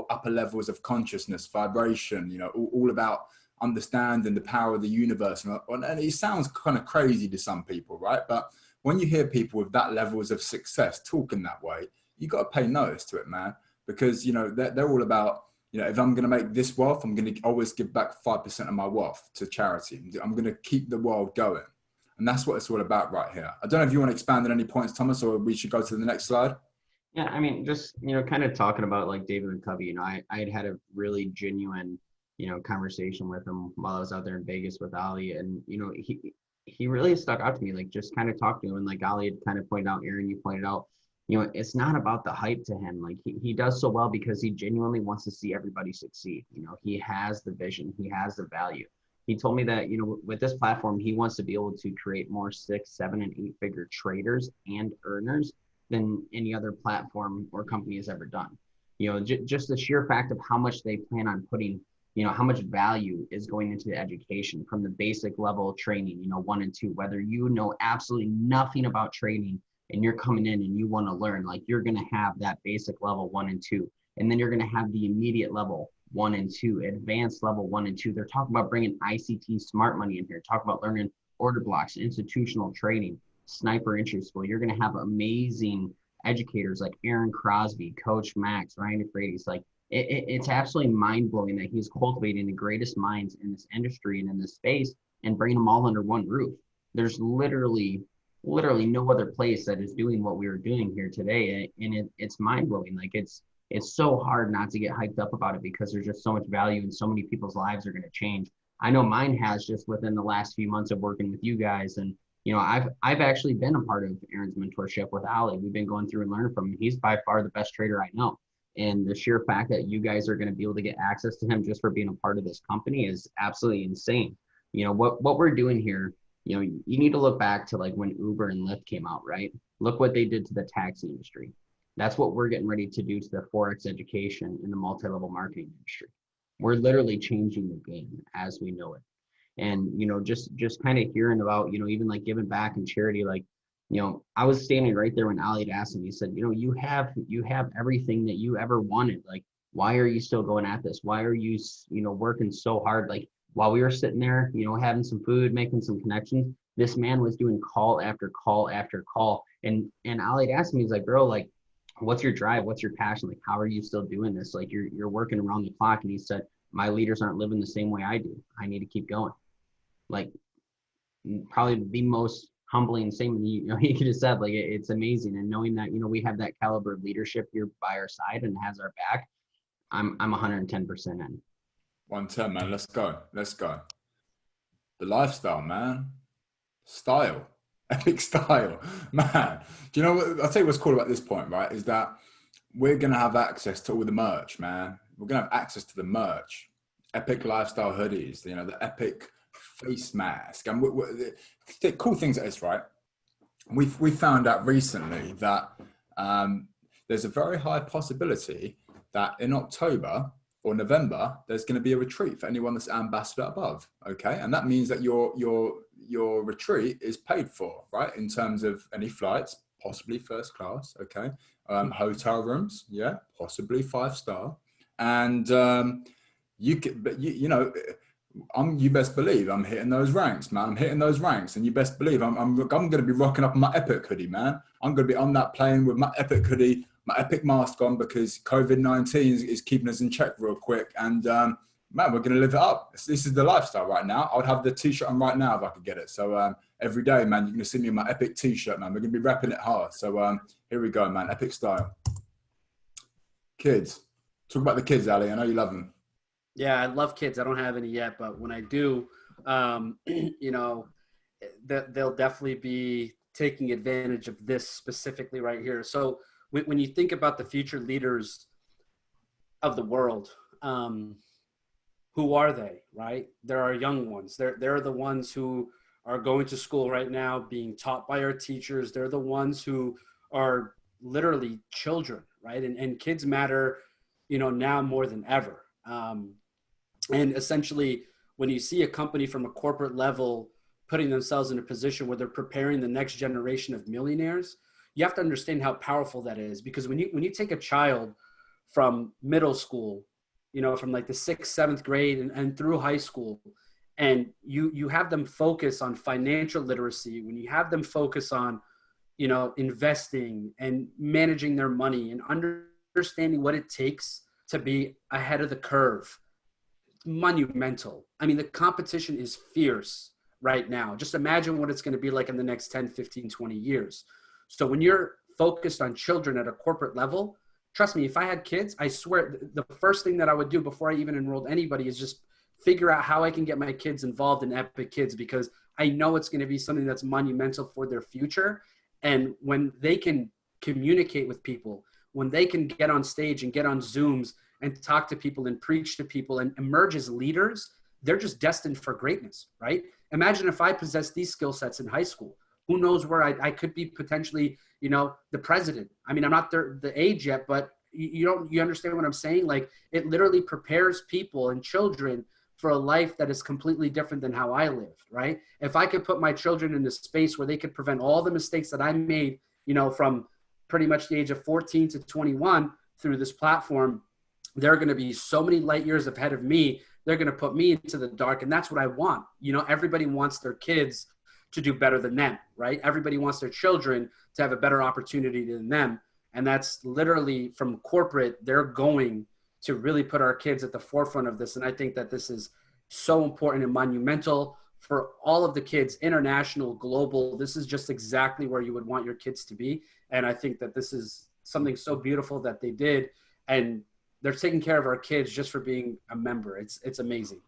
upper levels of consciousness, vibration. All about understanding the power of the universe. And it sounds kind of crazy to some people, right? But when you hear people with that levels of success talking that way, you got to pay notice to it, man, because they're all about, if I'm going to make this wealth, I'm going to always give back 5% of my wealth to charity. I'm going to keep the world going. And that's what it's all about right here. I don't know if you want to expand on any points, Thomas, or we should go to the next slide. Yeah, I mean, just, kind of talking about like David McCovey, I had a really genuine, conversation with him while I was out there in Vegas with Ali. And, he really stuck out to me, like just kind of talked to him. And like Ali had kind of pointed out, Aaron, you pointed out, it's not about the hype to him. Like he does so well because he genuinely wants to see everybody succeed. He has the vision, he has the value. He told me that, with this platform, he wants to be able to create more 6, 7, and 8-figure traders and earners than any other platform or company has ever done. Just the sheer fact of how much they plan on putting, how much value is going into the education from the basic level training, 1 and 2, whether you know absolutely nothing about trading and you're coming in and you want to learn, like you're going to have that basic level 1 and 2, and then you're going to have the immediate level 1 and 2, advanced level 1 and 2. They're talking about bringing ICT smart money in here, talk about learning order blocks, institutional trading, sniper entry school. You're going to have amazing educators like Aaron Crosby, Coach Max, Ryan DeFreitas. Like it's absolutely mind blowing that he's cultivating the greatest minds in this industry and in this space and bringing them all under one roof. There's literally no other place that is doing what we are doing here today. And it's mind blowing. Like it's so hard not to get hyped up about it because there's just so much value and so many people's lives are going to change. I know mine has just within the last few months of working with you guys. And, I've actually been a part of Aaron's mentorship with Ali. We've been going through and learning from him. He's by far the best trader I know. And the sheer fact that you guys are going to be able to get access to him just for being a part of this company is absolutely insane. What we're doing here, you need to look back to like when Uber and Lyft came out, right? Look what they did to the taxi industry. That's what we're getting ready to do to the Forex education in the multi-level marketing industry. We're literally changing the game as we know it. And, just kind of hearing about, even like giving back and charity, like, I was standing right there when Ali had asked him, he said, you have everything that you ever wanted. Like, why are you still going at this? Why are you, working so hard? Like while we were sitting there, having some food, making some connections, this man was doing call after call after call. And Ali had asked me, he's like, bro, like, what's your drive? What's your passion? Like, how are you still doing this? Like you're working around the clock. And he said, my leaders aren't living the same way I do. I need to keep going. Like probably the most humbling statement he could have said. Like it's amazing. And knowing that, we have that caliber of leadership here by our side and has our back, I'm 110% in. 110, man. Let's go. The lifestyle, man. Style. Epic style, man. Do you know what? I'll tell you what's cool about this point, right? Is that we're gonna have access to all the merch, man. We're gonna have access to the merch, epic lifestyle hoodies, you know, the epic face mask, and the cool things like this, right? We found out recently that there's a very high possibility that in October or November there's going to be a retreat for anyone that's ambassador above. Okay, and that means that your retreat is paid for, right? In terms of any flights, possibly first class. Okay, hotel rooms, yeah, possibly 5-star, and you can, but you know. You best believe I'm hitting those ranks, man. I'm hitting those ranks, and you best believe I'm going to be rocking up my epic hoodie, man. I'm going to be on that plane with my epic hoodie, my epic mask on, because COVID-19 is keeping us in check real quick. And man, we're going to live it up. This is the lifestyle right now. I would have the t-shirt on right now if I could get it. So every day, man, you're going to see me in my epic t-shirt, man. We're going to be rapping it hard. So here we go, man. Epic style. Kids, talk about the kids, Ali. I know you love them. Yeah, I love kids. I don't have any yet, but when I do, you know, they'll definitely be taking advantage of this specifically right here. So when you think about the future leaders of the world, who are they, right? There are young ones. They're the ones who are going to school right now, being taught by our teachers. They're the ones who are literally children, right? And kids matter, you know, now more than ever. And essentially, when you see a company from a corporate level putting themselves in a position where they're preparing the next generation of millionaires, you have to understand how powerful that is. Because when you take a child from middle school, you know, from like the 6th, 7th grade and through high school, and you have them focus on financial literacy, when you have them focus on, you know, investing and managing their money and understanding what it takes to be ahead of the curve, monumental. I mean, the competition is fierce right now. Just imagine what it's going to be like in the next 10, 15, 20 years. So when you're focused on children at a corporate level, trust me, if I had kids, I swear the first thing that I would do before I even enrolled anybody is just figure out how I can get my kids involved in Epic Kids, because I know it's going to be something that's monumental for their future. And when they can communicate with people, when they can get on stage and get on Zooms and talk to people and preach to people and emerge as leaders, they're just destined for greatness, right? Imagine if I possessed these skill sets in high school. Who knows where I could be potentially, you know, the president. I mean, I'm not the age yet, but you understand what I'm saying? Like, it literally prepares people and children for a life that is completely different than how I lived, right? If I could put my children in a space where they could prevent all the mistakes that I made, you know, from pretty much the age of 14 to 21 through this platform, they're going to be so many light years ahead of me. They're going to put me into the dark. And that's what I want. You know, everybody wants their kids to do better than them, right? Everybody wants their children to have a better opportunity than them. And that's literally from corporate. They're going to really put our kids at the forefront of this. And I think that this is so important and monumental for all of the kids, international, global. This is just exactly where you would want your kids to be. And I think that this is something so beautiful that they did. And they're taking care of our kids just for being a member. It's amazing.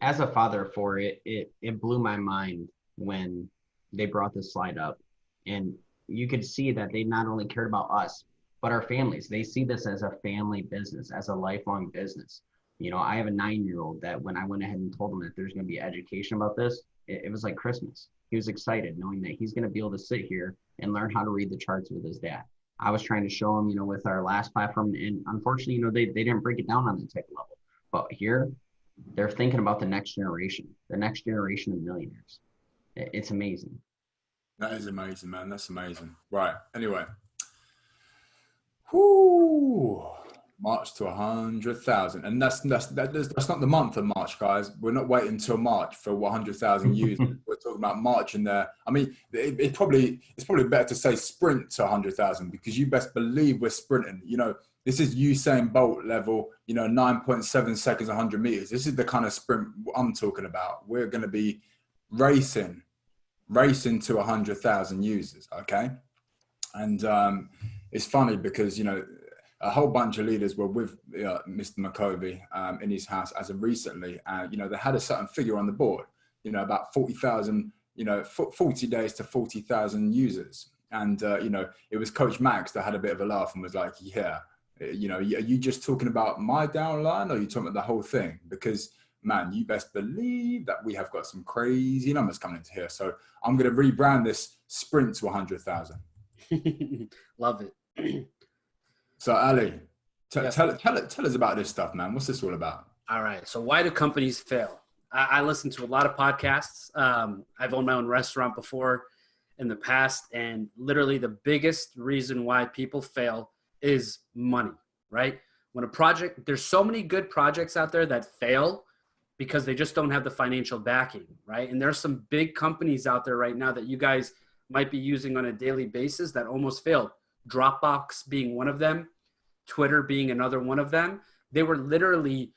As a father of four, it blew my mind when they brought this slide up, and you could see that they not only cared about us, but our families. They see this as a family business, as a lifelong business. You know, I have a 9-year-old that when I went ahead and told him that there's going to be education about this, it was like Christmas. He was excited knowing that he's going to be able to sit here and learn how to read the charts with his dad. I was trying to show him, you know, with our last platform, and unfortunately, you know, they didn't break it down on the type level. But here, they're thinking about the next generation of millionaires. It's amazing. That is amazing, man. That's amazing. Right. Anyway. Whoo. March to 100,000. And that's not the month of March, guys. We're not waiting until March for 100,000 users. We're talking about March in there. I mean, it's probably better to say sprint to 100,000, because you best believe we're sprinting. You know, this is Usain Bolt level, you know, 9.7 seconds, 100 meters. This is the kind of sprint I'm talking about. We're going to be racing to 100,000 users. Okay. And it's funny because, you know, a whole bunch of leaders were with Mr. McCovey in his house as of recently. You know, they had a certain figure on the board, you know, about 40,000 40 days to 40,000 users. And, it was Coach Max that had a bit of a laugh and was like, yeah, are you just talking about my downline, or are you talking about the whole thing? Because, man, you best believe that we have got some crazy numbers coming into here. So I'm going to rebrand this sprint to 100,000. Love it. So Ali, Yes. tell us about this stuff, man. What's this all about? All right. So why do companies fail? I listen to a lot of podcasts. I've owned my own restaurant before in the past, and literally the biggest reason why people fail is money, right? When a project, there's so many good projects out there that fail because they just don't have the financial backing, right? And there's some big companies out there right now that you guys might be using on a daily basis that almost failed. Dropbox being one of them, Twitter being another one of them. They were literally,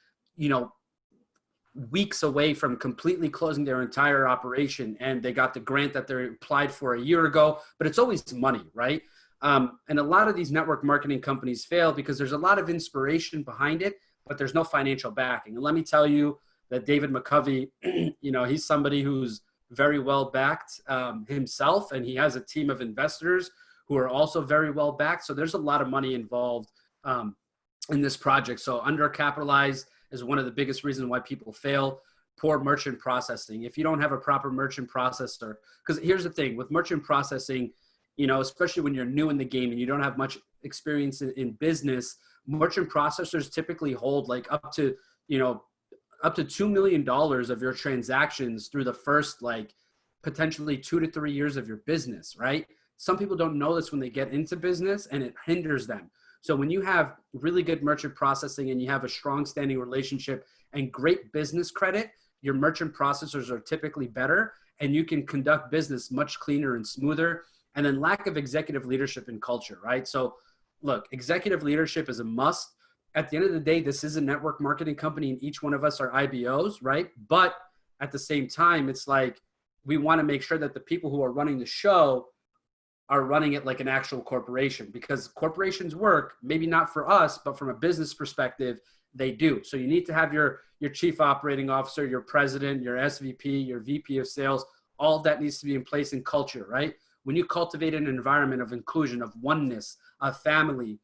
weeks away from completely closing their entire operation, and they got the grant that they applied for a year ago. But it's always money, right? And a lot of these network marketing companies fail because there's a lot of inspiration behind it, but there's no financial backing. And let me tell you that David McCovey, he's somebody who's very well backed himself, and he has a team of investors who are also very well backed. So there's a lot of money involved in this project. So undercapitalized is one of the biggest reasons why people fail. Poor merchant processing. If you don't have a proper merchant processor, because here's the thing with merchant processing, especially when you're new in the game and you don't have much experience in business, merchant processors typically hold like up to $2 million of your transactions through the first potentially 2 to 3 years of your business, right? Some people don't know this when they get into business, and it hinders them. So when you have really good merchant processing and you have a strong standing relationship and great business credit, your merchant processors are typically better, and you can conduct business much cleaner and smoother. And then lack of executive leadership and culture, right? So look, executive leadership is a must. At the end of the day, this is a network marketing company and each one of us are IBOs, right? But at the same time, it's like we want to make sure that the people who are running the show are running it like an actual corporation, because corporations work, maybe not for us, but from a business perspective, they do. So you need to have your chief operating officer, your president, your SVP, your VP of sales, all of that needs to be in place in culture, right? When you cultivate an environment of inclusion, of oneness, of family,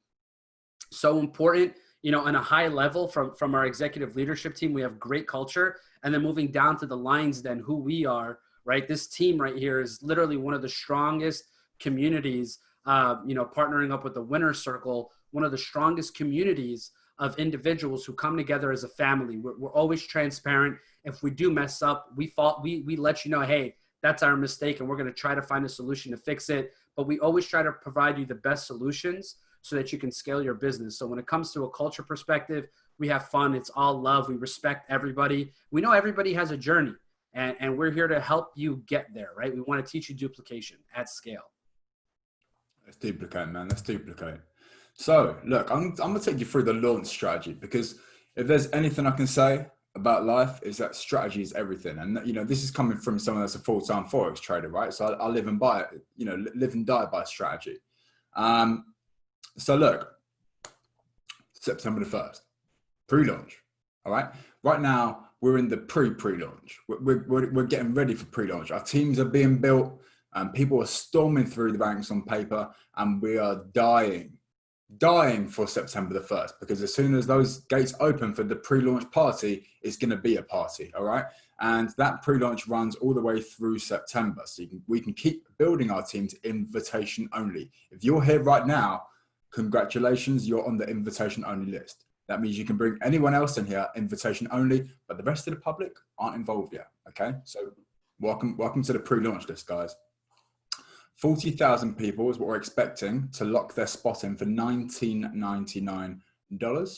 so important, on a high level from our executive leadership team, we have great culture. And then moving down to the lines, then who we are, right? This team right here is literally one of the strongest communities, partnering up with the Winner Circle, one of the strongest communities of individuals who come together as a family. We're always transparent. If we do mess up, we let you know, hey, that's our mistake, and we're going to try to find a solution to fix it. But we always try to provide you the best solutions so that you can scale your business. So when it comes to a culture perspective, we have fun. It's all love. We respect everybody. We know everybody has a journey, and we're here to help you get there, right? We want to teach you duplication at scale. Let's duplicate, man. Let's duplicate. So look, I'm going to take you through the launch strategy, because if there's anything I can say about life is that strategy is everything. And, this is coming from someone that's a full-time Forex trader, right? So I live and live and die by strategy. So look, September the 1st, pre-launch. All right. Right now we're in the pre-launch. We're getting ready for pre-launch. Our teams are being built, and people are storming through the ranks on paper, and we are dying for September the 1st, because as soon as those gates open for the pre-launch party, it's going to be a party. All right. And that pre-launch runs all the way through September. So we can keep building our teams invitation only. If you're here right now, congratulations, you're on the invitation only list. That means you can bring anyone else in here, invitation only, but the rest of the public aren't involved yet. Okay. So welcome to the pre-launch list, guys. 40,000 people is what we're expecting to lock their spot in for $19.99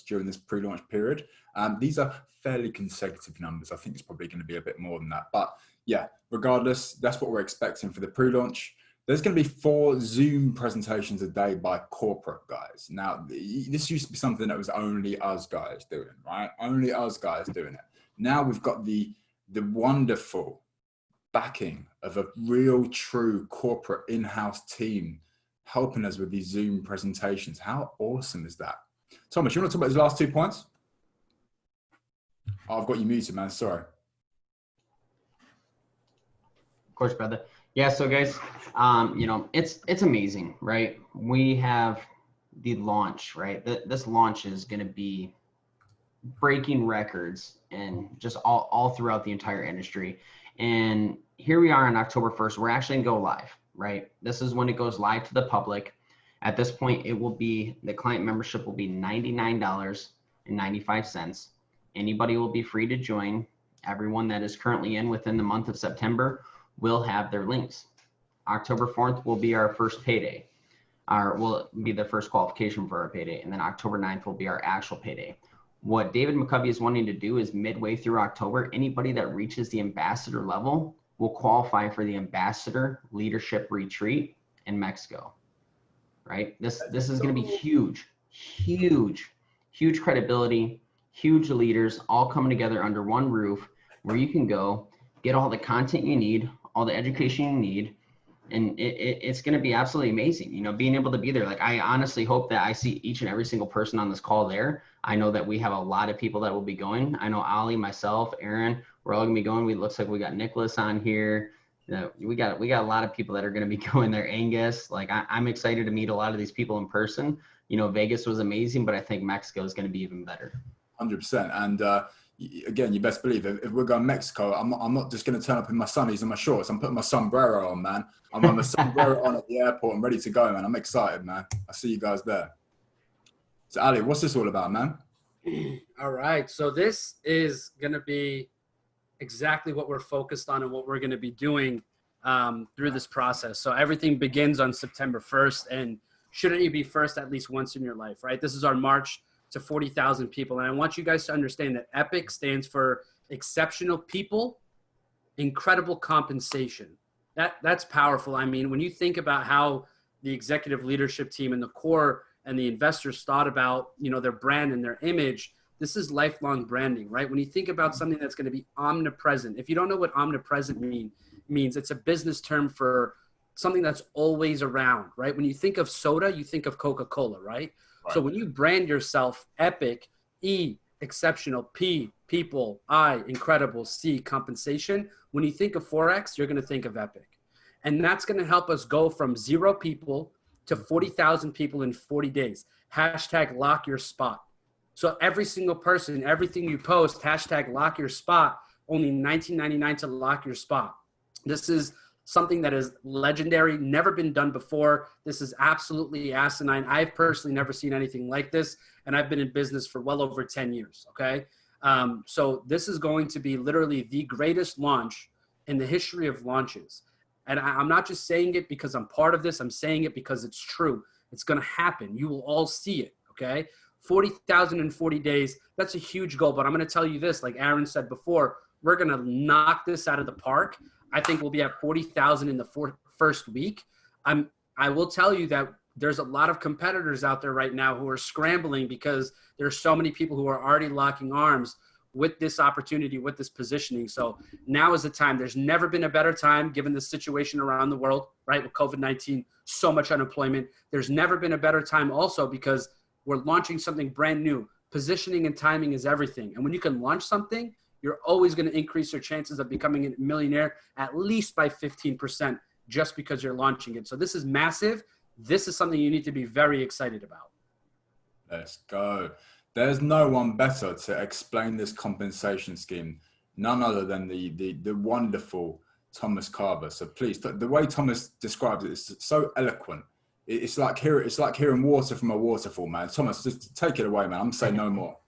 during this pre-launch period. These are fairly consecutive numbers. I think it's probably going to be a bit more than that. But yeah, regardless, that's what we're expecting for the pre-launch. There's going to be 4 Zoom presentations a day by corporate guys. Now, this used to be something that was only us guys doing, right? Only us guys doing it. Now we've got the wonderful backing of a real, true corporate in-house team helping us with these Zoom presentations. How awesome is that? Thomas, you want to talk about these last 2 points? Oh, I've got you muted, man. Sorry. course, brother. Yeah. So guys, you know, it's amazing, right? We have the launch, right? This launch is going to be breaking records and just all throughout the entire industry. And here we are on October 1st. We're actually going to go live, right? This is when it goes live to the public. At this point, it will be, the client membership will be $99.95. Anybody will be free to join. Everyone that is currently in within the month of September will have their links. October 4th will be our first payday. Will be the first qualification for our payday. And then October 9th will be our actual payday. What David McCovey is wanting to do is midway through October, anybody that reaches the ambassador level will qualify for the ambassador leadership retreat in Mexico, right? This is going to be huge, huge, huge credibility, huge leaders all coming together under one roof where you can go get all the content you need, all the education you need. And it's going to be absolutely amazing, you know, being able to be there. Like, I honestly hope that I see each and every single person on this call there. I know that we have a lot of people that will be going. I know Ali, myself, Aaron, we're all gonna be going. Looks like we got Nicholas on here. You know, we got a lot of people that are going to be going there. Angus, like I'm excited to meet a lot of these people in person. You know, Vegas was amazing, but I think Mexico is going to be even better. 100%. And again, you best believe if we're going to Mexico, I'm not just going to turn up in my sunnies and my shorts. I'm putting my sombrero on, man. I'm on my sombrero on at the airport. I'm ready to go, man. I'm excited, man. I see you guys there. So Ali, what's this all about, man? All right. So this is going to be exactly what we're focused on and what we're going to be doing through this process. So everything begins on September 1st, and shouldn't you be first at least once in your life, right? This is our march to 40,000 people. And I want you guys to understand that EPIC stands for exceptional people, incredible compensation. That's powerful. I mean, when you think about how the executive leadership team and the core and the investors thought about, you know, their brand and their image, this is lifelong branding, right? When you think about something that's going to be omnipresent, if you don't know what omnipresent means, it's a business term for something that's always around, right? When you think of soda, you think of Coca-Cola, right? So when you brand yourself EPIC, E, exceptional, P, people, I, incredible, C, compensation, when you think of Forex, you're going to think of EPIC. And that's going to help us go from 0 people to 40,000 people in 40 days. Hashtag lock your spot. So every single person, everything you post, hashtag lock your spot, only $19.99 to lock your spot. This is something that is legendary, never been done before. This is absolutely asinine. I've personally never seen anything like this, and I've been in business for well over 10 years, okay? So this is going to be literally the greatest launch in the history of launches. And I'm not just saying it because I'm part of this. I'm saying it because it's true. It's going to happen. You will all see it, okay? 40,000 in 40 days, that's a huge goal. But I'm going to tell you this, like Aaron said before, we're going to knock this out of the park. I think we'll be at 40,000 in the first week. I will tell you that there's a lot of competitors out there right now who are scrambling because there's so many people who are already locking arms with this opportunity, with this positioning. So now is the time. There's never been a better time given the situation around the world, right? With COVID-19, so much unemployment. There's never been a better time also because we're launching something brand new. Positioning and timing is everything. And when you can launch something, you're always going to increase your chances of becoming a millionaire at least by 15% just because you're launching it. So this is massive. This is something you need to be very excited about. Let's go. There's no one better to explain this compensation scheme, none other than the wonderful Thomas Carver. So please, the way Thomas describes it is so eloquent. It's like hearing water from a waterfall, man. Thomas, just take it away, man. I'm saying no more.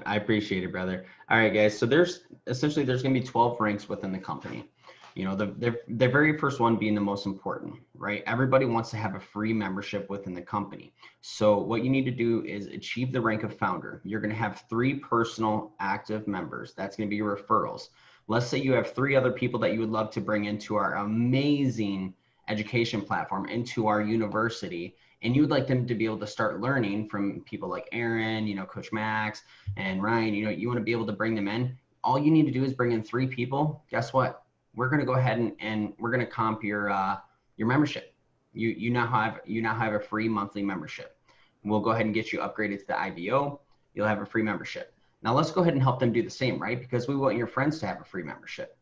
I appreciate it, brother. All right, guys. So there's going to be 12 ranks within the company. You know, the very first one being the most important, right? Everybody wants to have a free membership within the company. So what you need to do is achieve the rank of founder. You're going to have 3 personal active members. That's going to be your referrals. Let's say you have 3 other people that you would love to bring into our amazing education platform, into our university, and you would like them to be able to start learning from people like Aaron, you know, Coach Max and Ryan. You know, you want to be able to bring them in. All you need to do is bring in 3 people. Guess what? We're going to go ahead and we're going to comp your membership. You now have a free monthly membership. We'll go ahead and get you upgraded to the IVO. You'll have a free membership. Now let's go ahead and help them do the same, right? Because we want your friends to have a free membership.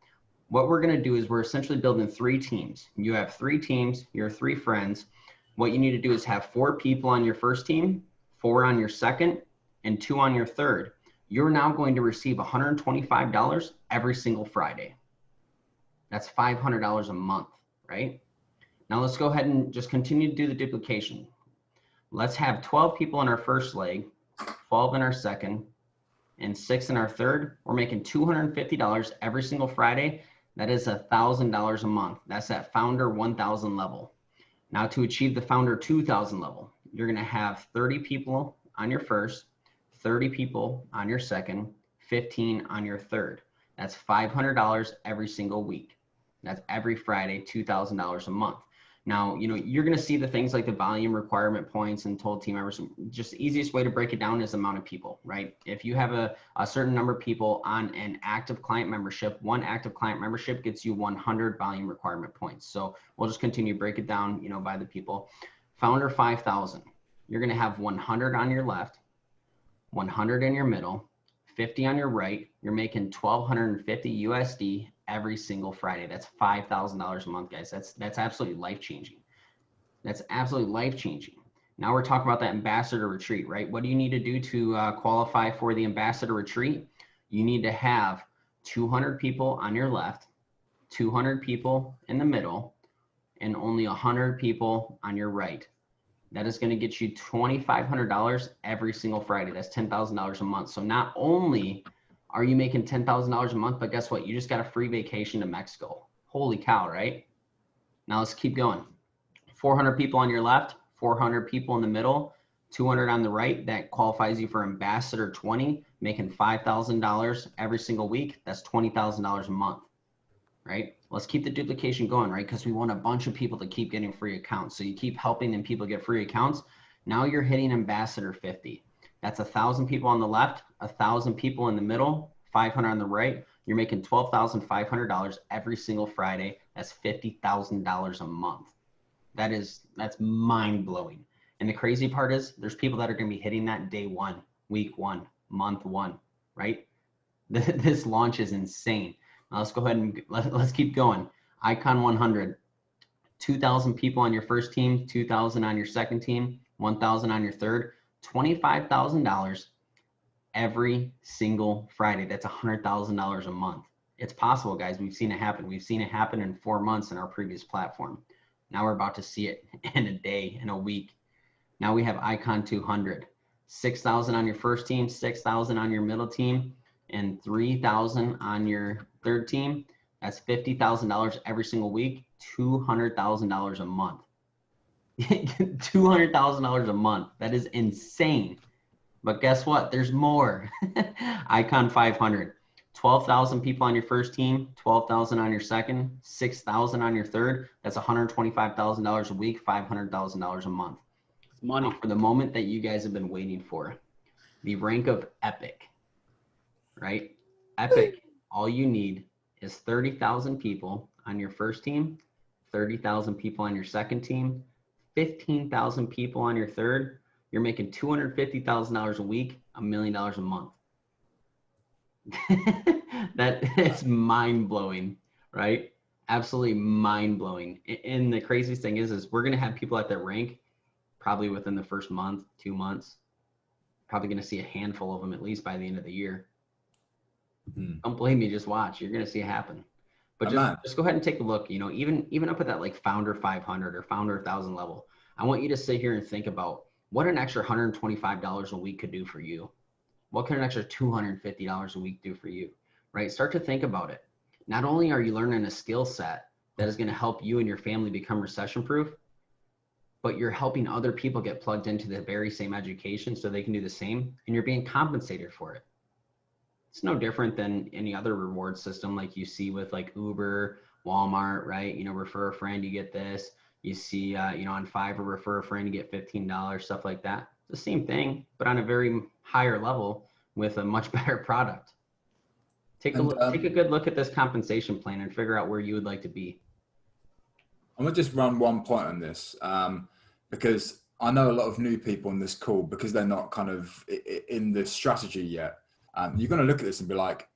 What we're going to do is we're essentially building 3 teams. You have 3 teams, your 3 friends. What you need to do is have 4 people on your first team, 4 on your second, and 2 on your third. You're now going to receive $125 every single Friday. That's $500 a month, right? Now let's go ahead and just continue to do the duplication. Let's have 12 people in our first leg, 12 in our second, and 6 in our third. We're making $250 every single Friday. That is $1,000 a month. That's at founder 1,000 level. Now to achieve the founder 2,000 level, you're gonna have 30 people on your first, 30 people on your second, 15 on your third. That's $500 every single week. That's every Friday, $2,000 a month. Now, you know, you're going to see the things like the volume requirement points and total team members. Just the easiest way to break it down is the amount of people, right? If you have a certain number of people on an active client membership, one active client membership gets you 100 volume requirement points. So we'll just continue to break it down, you know, by the people. Founder 5,000, you're going to have 100 on your left, 100 in your middle, 50 on your right. You're making 1,250 USD every single Friday. That's $5,000 a month, guys. That's absolutely life-changing. That's absolutely life-changing. Now we're talking about that ambassador retreat, right? What do you need to do to qualify for the ambassador retreat? You need to have 200 people on your left, 200 people in the middle, and only 100 people on your right. That is going to get you $2,500 every single Friday. That's $10,000 a month. So not only are you making $10,000 a month, but guess what? You just got a free vacation to Mexico. Holy cow, right? Now let's keep going. 400 people on your left, 400 people in the middle, 200 on the right. That qualifies you for Ambassador 20, making $5,000 every single week. That's $20,000 a month, right? Let's keep the duplication going, right? Because we want a bunch of people to keep getting free accounts. So you keep helping them people get free accounts. Now you're hitting Ambassador 50. That's 1,000 people on the left, 1,000 people in the middle, 500 on the right. You're making $12,500 every single Friday. That's $50,000 a month. That's mind blowing. And the crazy part is there's people that are going to be hitting that day 1, week 1, month 1, right? This launch is insane. Now let's go ahead and let's keep going. Icon 100, 2,000 people on your first team, 2,000 on your second team, 1,000 on your third, $25,000 every single Friday. That's $100,000 a month. It's possible, guys. We've seen it happen. We've seen it happen in 4 months in our previous platform. Now we're about to see it in a day, in a week. Now we have Icon 200, 6,000 on your first team, 6,000 on your middle team, and 3,000 on your third team. That's $50,000 every single week, $200,000 a month. $200,000 a month. That is insane. But guess what? There's more. Icon 500, 12,000 people on your first team, 12,000 on your second, 6,000 on your third. That's $125,000 a week, $500,000 a month. Money. For the moment that you guys have been waiting for, the rank of epic, right? Epic, all you need is 30,000 people on your first team, 30,000 people on your second team, 15,000 people on your third. You're making $250,000 a week, $1 million a month. That is mind blowing, right? Absolutely mind blowing. And the craziest thing is we're going to have people at that rank probably within the first month, 2 months. Probably going to see a handful of them at least by the end of the year. Don't blame me, just watch. You're going to see it happen. But just go ahead and take a look, you know, even up at that like founder 500 or founder 1,000 level. I want you to sit here and think about what an extra $125 a week could do for you. What can an extra $250 a week do for you, right? Start to think about it. Not only are you learning a skill set that is going to help you and your family become recession proof, but you're helping other people get plugged into the very same education so they can do the same, and you're being compensated for it. It's no different than any other reward system like you see with like Uber, Walmart, right? You know, refer a friend, you get this. You see, you know, on Fiverr, refer a friend, you get $15, stuff like that. It's the same thing, but on a very higher level with a much better product. Take a good look at this compensation plan and figure out where you would like to be. I'm gonna just run one point on this because I know a lot of new people on this call because they're not kind of in the strategy yet. You're gonna look at this and be like,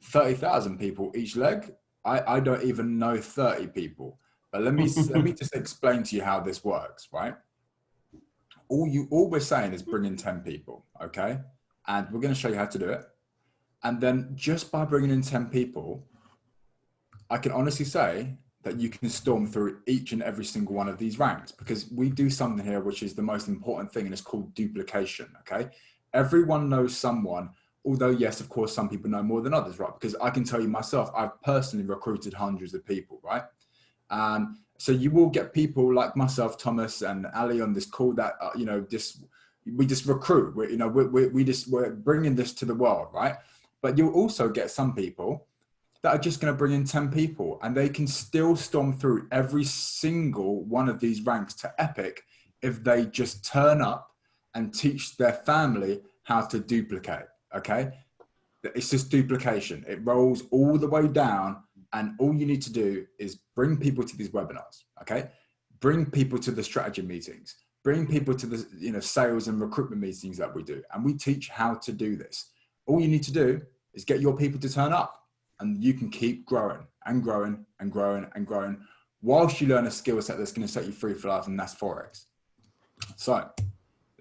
30,000 people each leg. I don't even know 30 people. But let me just explain to you how this works, right? All we're saying is bring in 10 people, okay? And we're going to show you how to do it. And then just by bringing in 10 people, I can honestly say that you can storm through each and every single one of these ranks, because we do something here which is the most important thing, and it's called duplication, okay? Everyone knows someone, although yes, of course, some people know more than others, right? Because I can tell you myself, I've personally recruited hundreds of people, right? So you will get people like myself, Thomas and Ali on this call that, we just recruit, we're bringing this to the world, right? But you'll also get some people that are just going to bring in 10 people, and they can still storm through every single one of these ranks to epic if they just turn up and teach their family how to duplicate, okay? It's just duplication. It rolls all the way down, and all you need to do is bring people to these webinars, okay? Bring people to the strategy meetings, bring people to the sales and recruitment meetings that we do, and we teach how to do this. All you need to do is get your people to turn up, and you can keep growing and growing and growing and growing whilst you learn a skill set that's going to set you free for life, and that's Forex. So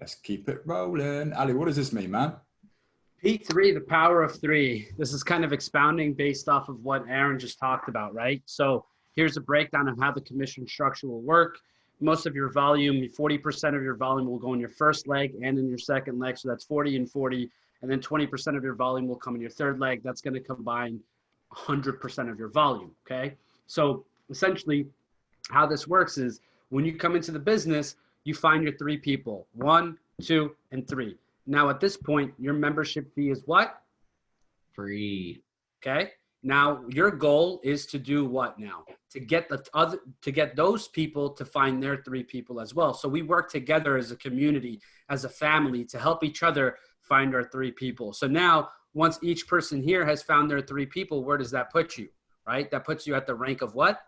let's keep it rolling. Ali, what does this mean, man? P3, the power of three. This is kind of expounding based off of what Aaron just talked about, right? So here's a breakdown of how the commission structure will work. Most of your volume, 40% of your volume will go in your first leg and in your second leg. So that's 40 and 40. And then 20% of your volume will come in your third leg. That's going to combine 100% of your volume, okay? So essentially how this works is when you come into the business, you find your 3 people, 1, 2, and 3. Now at this point, your membership fee is what? Free. Okay. Now your goal is to do what now? To get those people to find their 3 people as well. So we work together as a community, as a family, to help each other find our 3 people. So now once each person here has found their 3 people, where does that put you, right? That puts you at the rank of what?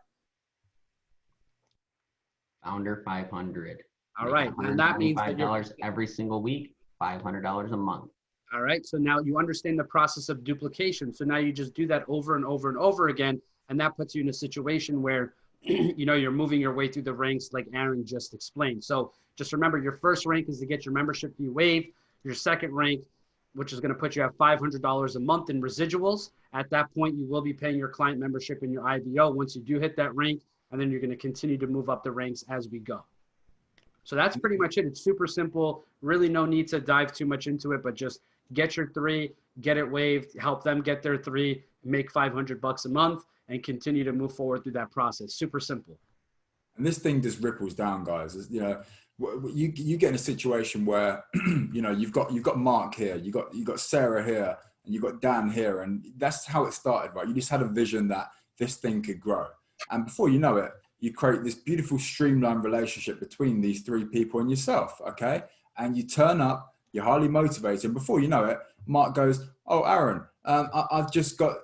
Founder 500. All right. And that means that $5 every single week, $500 a month. All right. So now you understand the process of duplication. So now you just do that over and over and over again. And that puts you in a situation where, you're moving your way through the ranks like Aaron just explained. So just remember, your first rank is to get your membership fee waived. Your second rank, which is going to put you at $500 a month in residuals. At that point, you will be paying your client membership and your IBO once you do hit that rank, and then you're going to continue to move up the ranks as we go. So that's pretty much it. It's super simple. Really no need to dive too much into it, but just get your 3, get it waived, help them get their 3, make $500 a month, and continue to move forward through that process. Super simple. And this thing just ripples down, guys. You get in a situation where you've got Mark here, you got Sarah here, and you got Dan here, and that's how it started, right? You just had a vision that this thing could grow, and before you know it, you create this beautiful streamlined relationship between these 3 people and yourself, okay? And you turn up, you're highly motivated, and before you know it, Mark goes, "Oh, Aaron, I've just got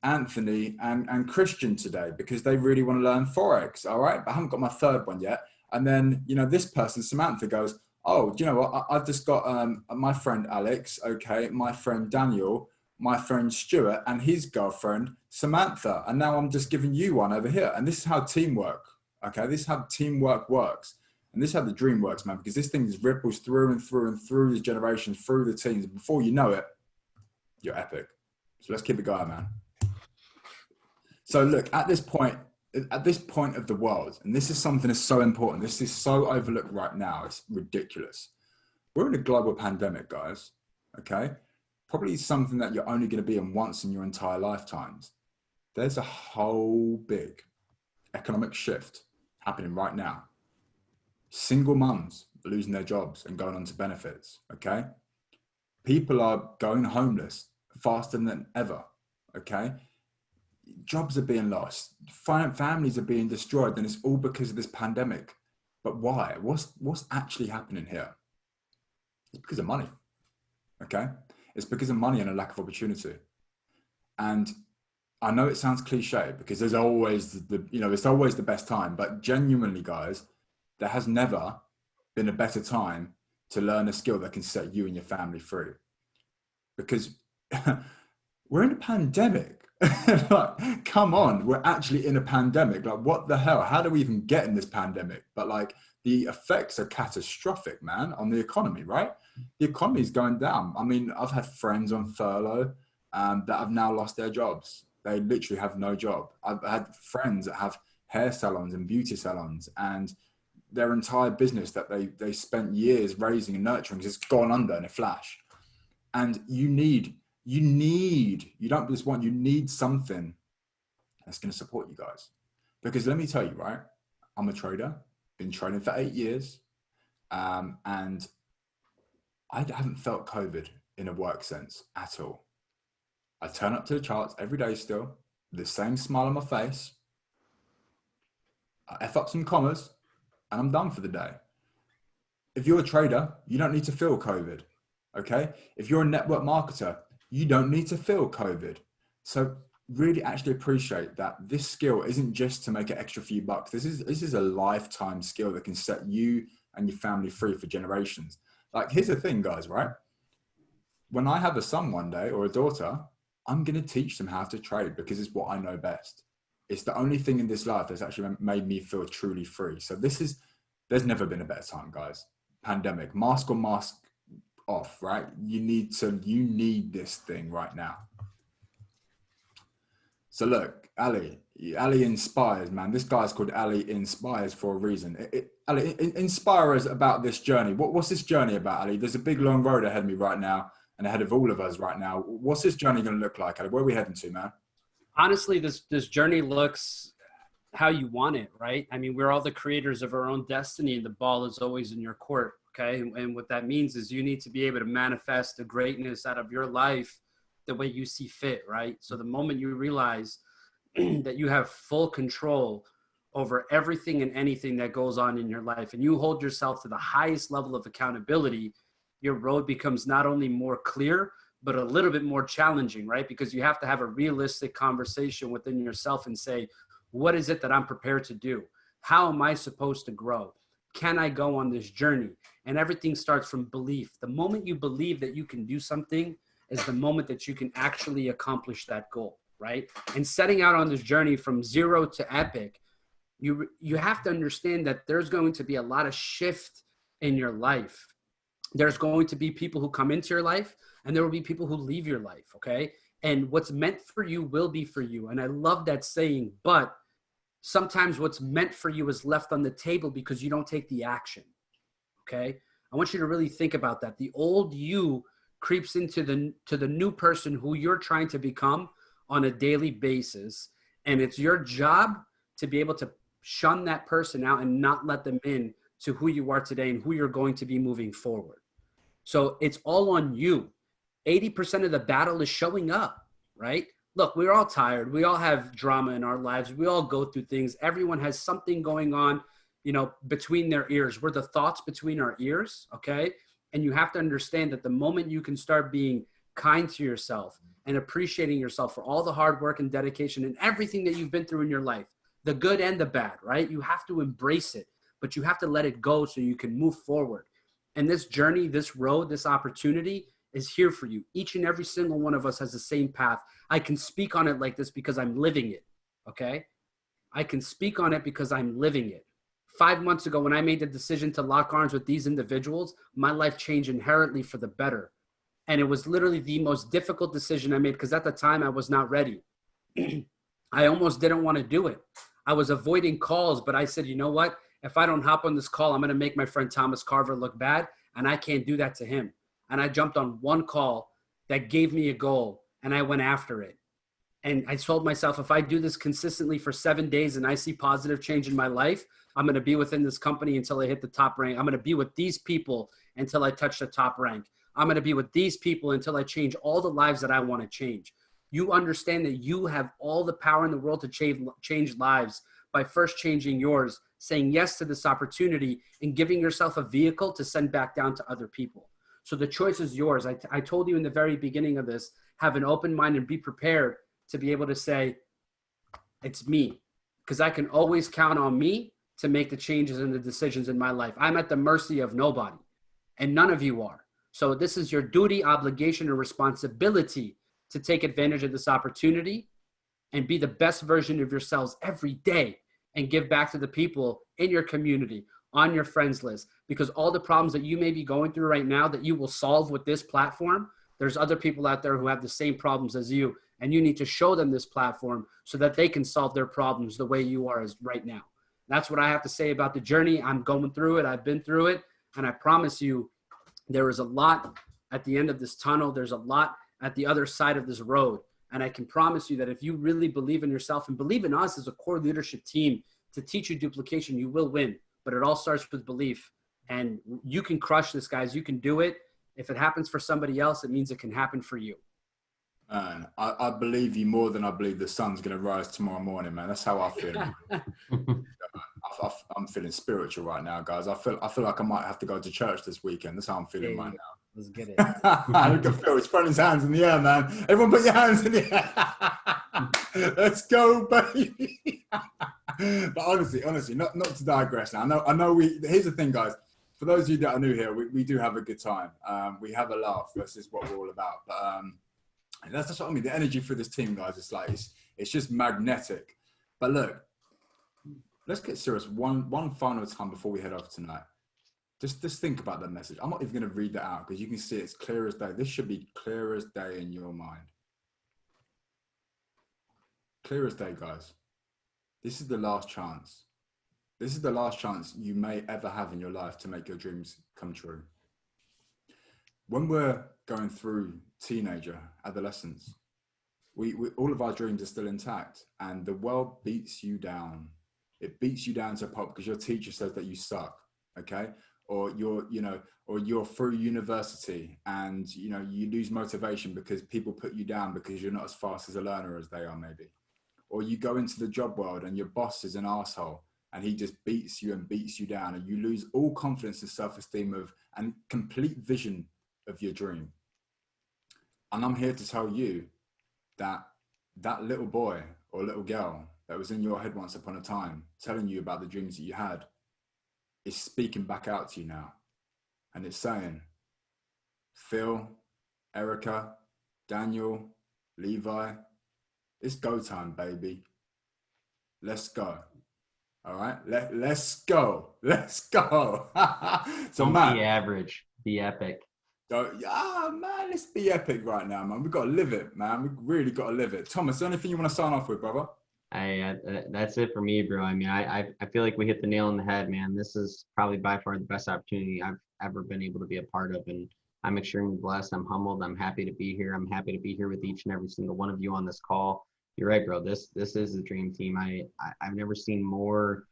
Anthony and Christian today because they really want to learn Forex. All right, but I haven't got my 3rd one yet." And then, this person, Samantha, goes, "Oh, do you know what? I've just got my friend Alex, okay, my friend Daniel, my friend Stuart, and his girlfriend, Samantha. And now I'm just giving you one over here." And this is how teamwork, okay? This is how teamwork works. And this is how the dream works, man, because this thing just ripples through and through and through the generations, through the teams. And before you know it, you're epic. So let's keep it going, man. So look, at this point of the world, and this is something that's so important, this is so overlooked right now, it's ridiculous. We're in a global pandemic, guys, okay? Probably something that you're only going to be in once in your entire lifetimes. There's a whole big economic shift happening right now. Single mums are losing their jobs and going on to benefits, okay? People are going homeless faster than ever, okay? Jobs are being lost, families are being destroyed, and it's all because of this pandemic. But why? What's actually happening here? It's because of money, okay? It's because of money and a lack of opportunity. And I know it sounds cliche because there's always it's always the best time, but genuinely, guys, there has never been a better time to learn a skill that can set you and your family free. Because we're in a pandemic. Like, come on, we're actually in a pandemic. Like, what the hell? How do we even get in this pandemic? But like, the effects are catastrophic, man, on the economy, right? The economy is going down. I mean, I've had friends on furlough that have now lost their jobs. They literally have no job. I've had friends that have hair salons and beauty salons, and their entire business that they spent years raising and nurturing has gone under in a flash. And you don't just want, you need something that's going to support you guys. Because let me tell you, right, I'm a trader, been trading for 8 years, and I haven't felt COVID in a work sense at all. I turn up to the charts every day still, with the same smile on my face. I F up some commas, and I'm done for the day. If you're a trader, you don't need to feel COVID, okay? If you're a network marketer, you don't need to feel COVID. So really actually appreciate that this skill isn't just to make an extra few bucks. This is a lifetime skill that can set you and your family free for generations. Like, here's the thing, guys, right? When I have a son one day or a daughter, I'm going to teach them how to trade because it's what I know best. It's the only thing in this life that's actually made me feel truly free. So there's never been a better time, guys. Pandemic, mask on, mask off, right? You need this thing right now. So look, Ali inspires, man. This guy's called Ali Inspires for a reason. Ali, inspire us about this journey. What's this journey about, Ali? There's a big long road ahead of me right now and ahead of all of us right now. What's this journey going to look like, Ali? Where are we heading to, man? Honestly, this journey looks how you want it, right? I mean, we're all the creators of our own destiny, and the ball is always in your court, okay? And what that means is you need to be able to manifest the greatness out of your life the way you see fit, right? So the moment you realize that you have full control over everything and anything that goes on in your life, and you hold yourself to the highest level of accountability, your road becomes not only more clear, but a little bit more challenging, right? Because you have to have a realistic conversation within yourself and say, what is it that I'm prepared to do? How am I supposed to grow? Can I go on this journey? And everything starts from belief. The moment you believe that you can do something is the moment that you can actually accomplish that goal, right? And setting out on this journey from zero to epic, you have to understand that there's going to be a lot of shift in your life. There's going to be people who come into your life, and there will be people who leave your life, okay? And what's meant for you will be for you. And I love that saying, but sometimes what's meant for you is left on the table because you don't take the action, okay? I want you to really think about that. The old you creeps into the new person who you're trying to become on a daily basis. And it's your job to be able to shun that person out and not let them in to who you are today and who you're going to be moving forward. So it's all on you. 80% of the battle is showing up, right? Look, we're all tired. We all have drama in our lives. We all go through things. Everyone has something going on, between their ears. We're the thoughts between our ears, okay? And you have to understand that the moment you can start being kind to yourself and appreciating yourself for all the hard work and dedication and everything that you've been through in your life, the good and the bad, right? You have to embrace it, but you have to let it go so you can move forward. And this journey, this road, this opportunity is here for you. Each and every single one of us has the same path. I can speak on it like this because I'm living it, okay? I can speak on it because I'm living it. 5 months ago, when I made the decision to lock arms with these individuals, my life changed inherently for the better. And it was literally the most difficult decision I made because at the time I was not ready. I almost didn't want to do it. I was avoiding calls, but I said, you know what? If I don't hop on this call, I'm going to make my friend Thomas Carver look bad, and I can't do that to him. And I jumped on one call that gave me a goal, and I went after it. And I told myself, if I do this consistently for 7 days and I see positive change in my life, I'm going to be within this company until I hit the top rank. I'm going to be with these people until I touch the top rank. I'm going to be with these people until I change all the lives that I want to change. You understand that you have all the power in the world to change lives by first changing yours, saying yes to this opportunity, and giving yourself a vehicle to send back down to other people. So the choice is yours. I told you in the very beginning of this, have an open mind and be prepared to be able to say, it's me, because I can always count on me to make the changes and the decisions in my life. I'm at the mercy of nobody, and none of you are. So this is your duty, obligation, and responsibility to take advantage of this opportunity and be the best version of yourselves every day and give back to the people in your community, on your friends list, because all the problems that you may be going through right now that you will solve with this platform, there's other people out there who have the same problems as you, and you need to show them this platform so that they can solve their problems the way you are as right now. That's what I have to say about the journey. I'm going through it. I've been through it. And I promise you, there is a lot at the end of this tunnel. There's a lot at the other side of this road. And I can promise you that if you really believe in yourself and believe in us as a core leadership team to teach you duplication, you will win. But it all starts with belief. And you can crush this, guys. You can do it. If it happens for somebody else, it means it can happen for you. Man, I believe you more than I believe the sun's going to rise tomorrow morning, man. That's how I feel. I'm feeling spiritual right now, guys. I feel like I might have to go to church this weekend. That's how I'm feeling right now. Let's get it. Look at Phil. He's throwing his hands in the air, man. Everyone put your hands in the air. Let's go, baby. But honestly, not to digress now. I know here's the thing, guys. For those of you that are new here, we do have a good time. We have a laugh. This is what we're all about. But that's what I mean. The energy for this team, guys, it's just magnetic. But look, let's get serious one final time before we head off tonight. Just think about that message. I'm not even going to read that out because you can see it's clear as day. This should be clear as day in your mind. Clear as day, guys. This is the last chance. This is the last chance you may ever have in your life to make your dreams come true. When we're going through teenager, adolescence, we all of our dreams are still intact, and the world beats you down. It beats you down to a pulp because your teacher says that you suck, okay? Or you're through university and you lose motivation because people put you down because you're not as fast as a learner as they are, maybe. Or you go into the job world and your boss is an asshole and he just beats you and beats you down, and you lose all confidence and self-esteem and complete vision of your dream. And I'm here to tell you that little boy or little girl that was in your head once upon a time telling you about the dreams that you had is speaking back out to you now. And it's saying, Phil, Erica, Daniel, Levi, it's go time, baby. Let's go. All right, let's go. Let's go. So, Don't man, be average, be epic. So, man, let's be epic right now, man. We've got to live it, man. We really got to live it. Thomas, anything you want to sign off with, brother? That's it for me, bro. I mean, I feel like we hit the nail on the head, man. This is probably by far the best opportunity I've ever been able to be a part of, and I'm extremely blessed. I'm humbled. I'm happy to be here. I'm happy to be here with each and every single one of you on this call. You're right, bro. This is the dream team. I've never seen more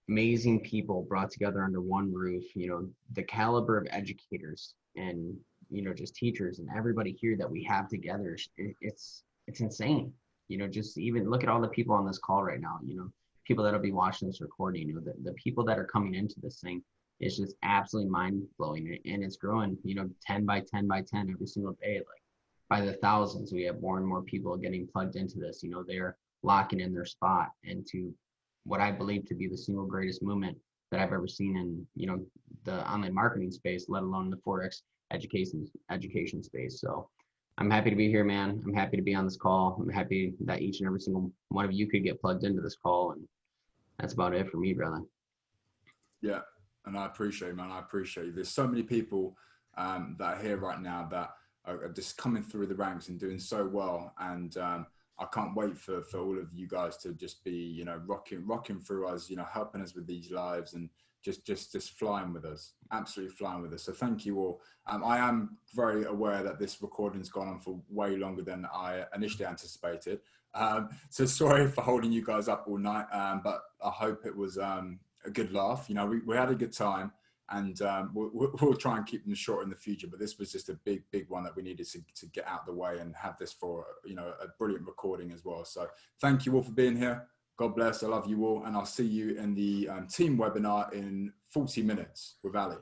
amazing people brought together under one roof. The caliber of educators and just teachers and everybody here that we have together. It's insane. Just even look at all the people on this call right now. People that'll be watching this recording. The people that are coming into this thing. It's just absolutely mind blowing, and it's growing. 10 by 10 by 10 every single day. Like by the thousands, we have more and more people getting plugged into this. They're locking in their spot into what I believe to be the single greatest movement that I've ever seen in, the online marketing space, let alone the Forex education space. So I'm happy to be here, man. I'm happy to be on this call. I'm happy that each and every single one of you could get plugged into this call. And that's about it for me, brother. Yeah. And I appreciate it, man. I appreciate you. There's so many people that are here right now that are just coming through the ranks and doing so well. And I can't wait for all of you guys to just be, rocking through us, helping us with these lives and just flying with us, absolutely flying with us. So thank you all. I am very aware that this recording's gone on for way longer than I initially anticipated. So sorry for holding you guys up all night, but I hope it was a good laugh. We had a good time, and we'll try and keep them short in the future, but this was just a big one that we needed to get out the way and have this for a brilliant recording as well. So thank you all for being here. God bless. I love you all, and I'll see you in the team webinar in 40 minutes with Ali.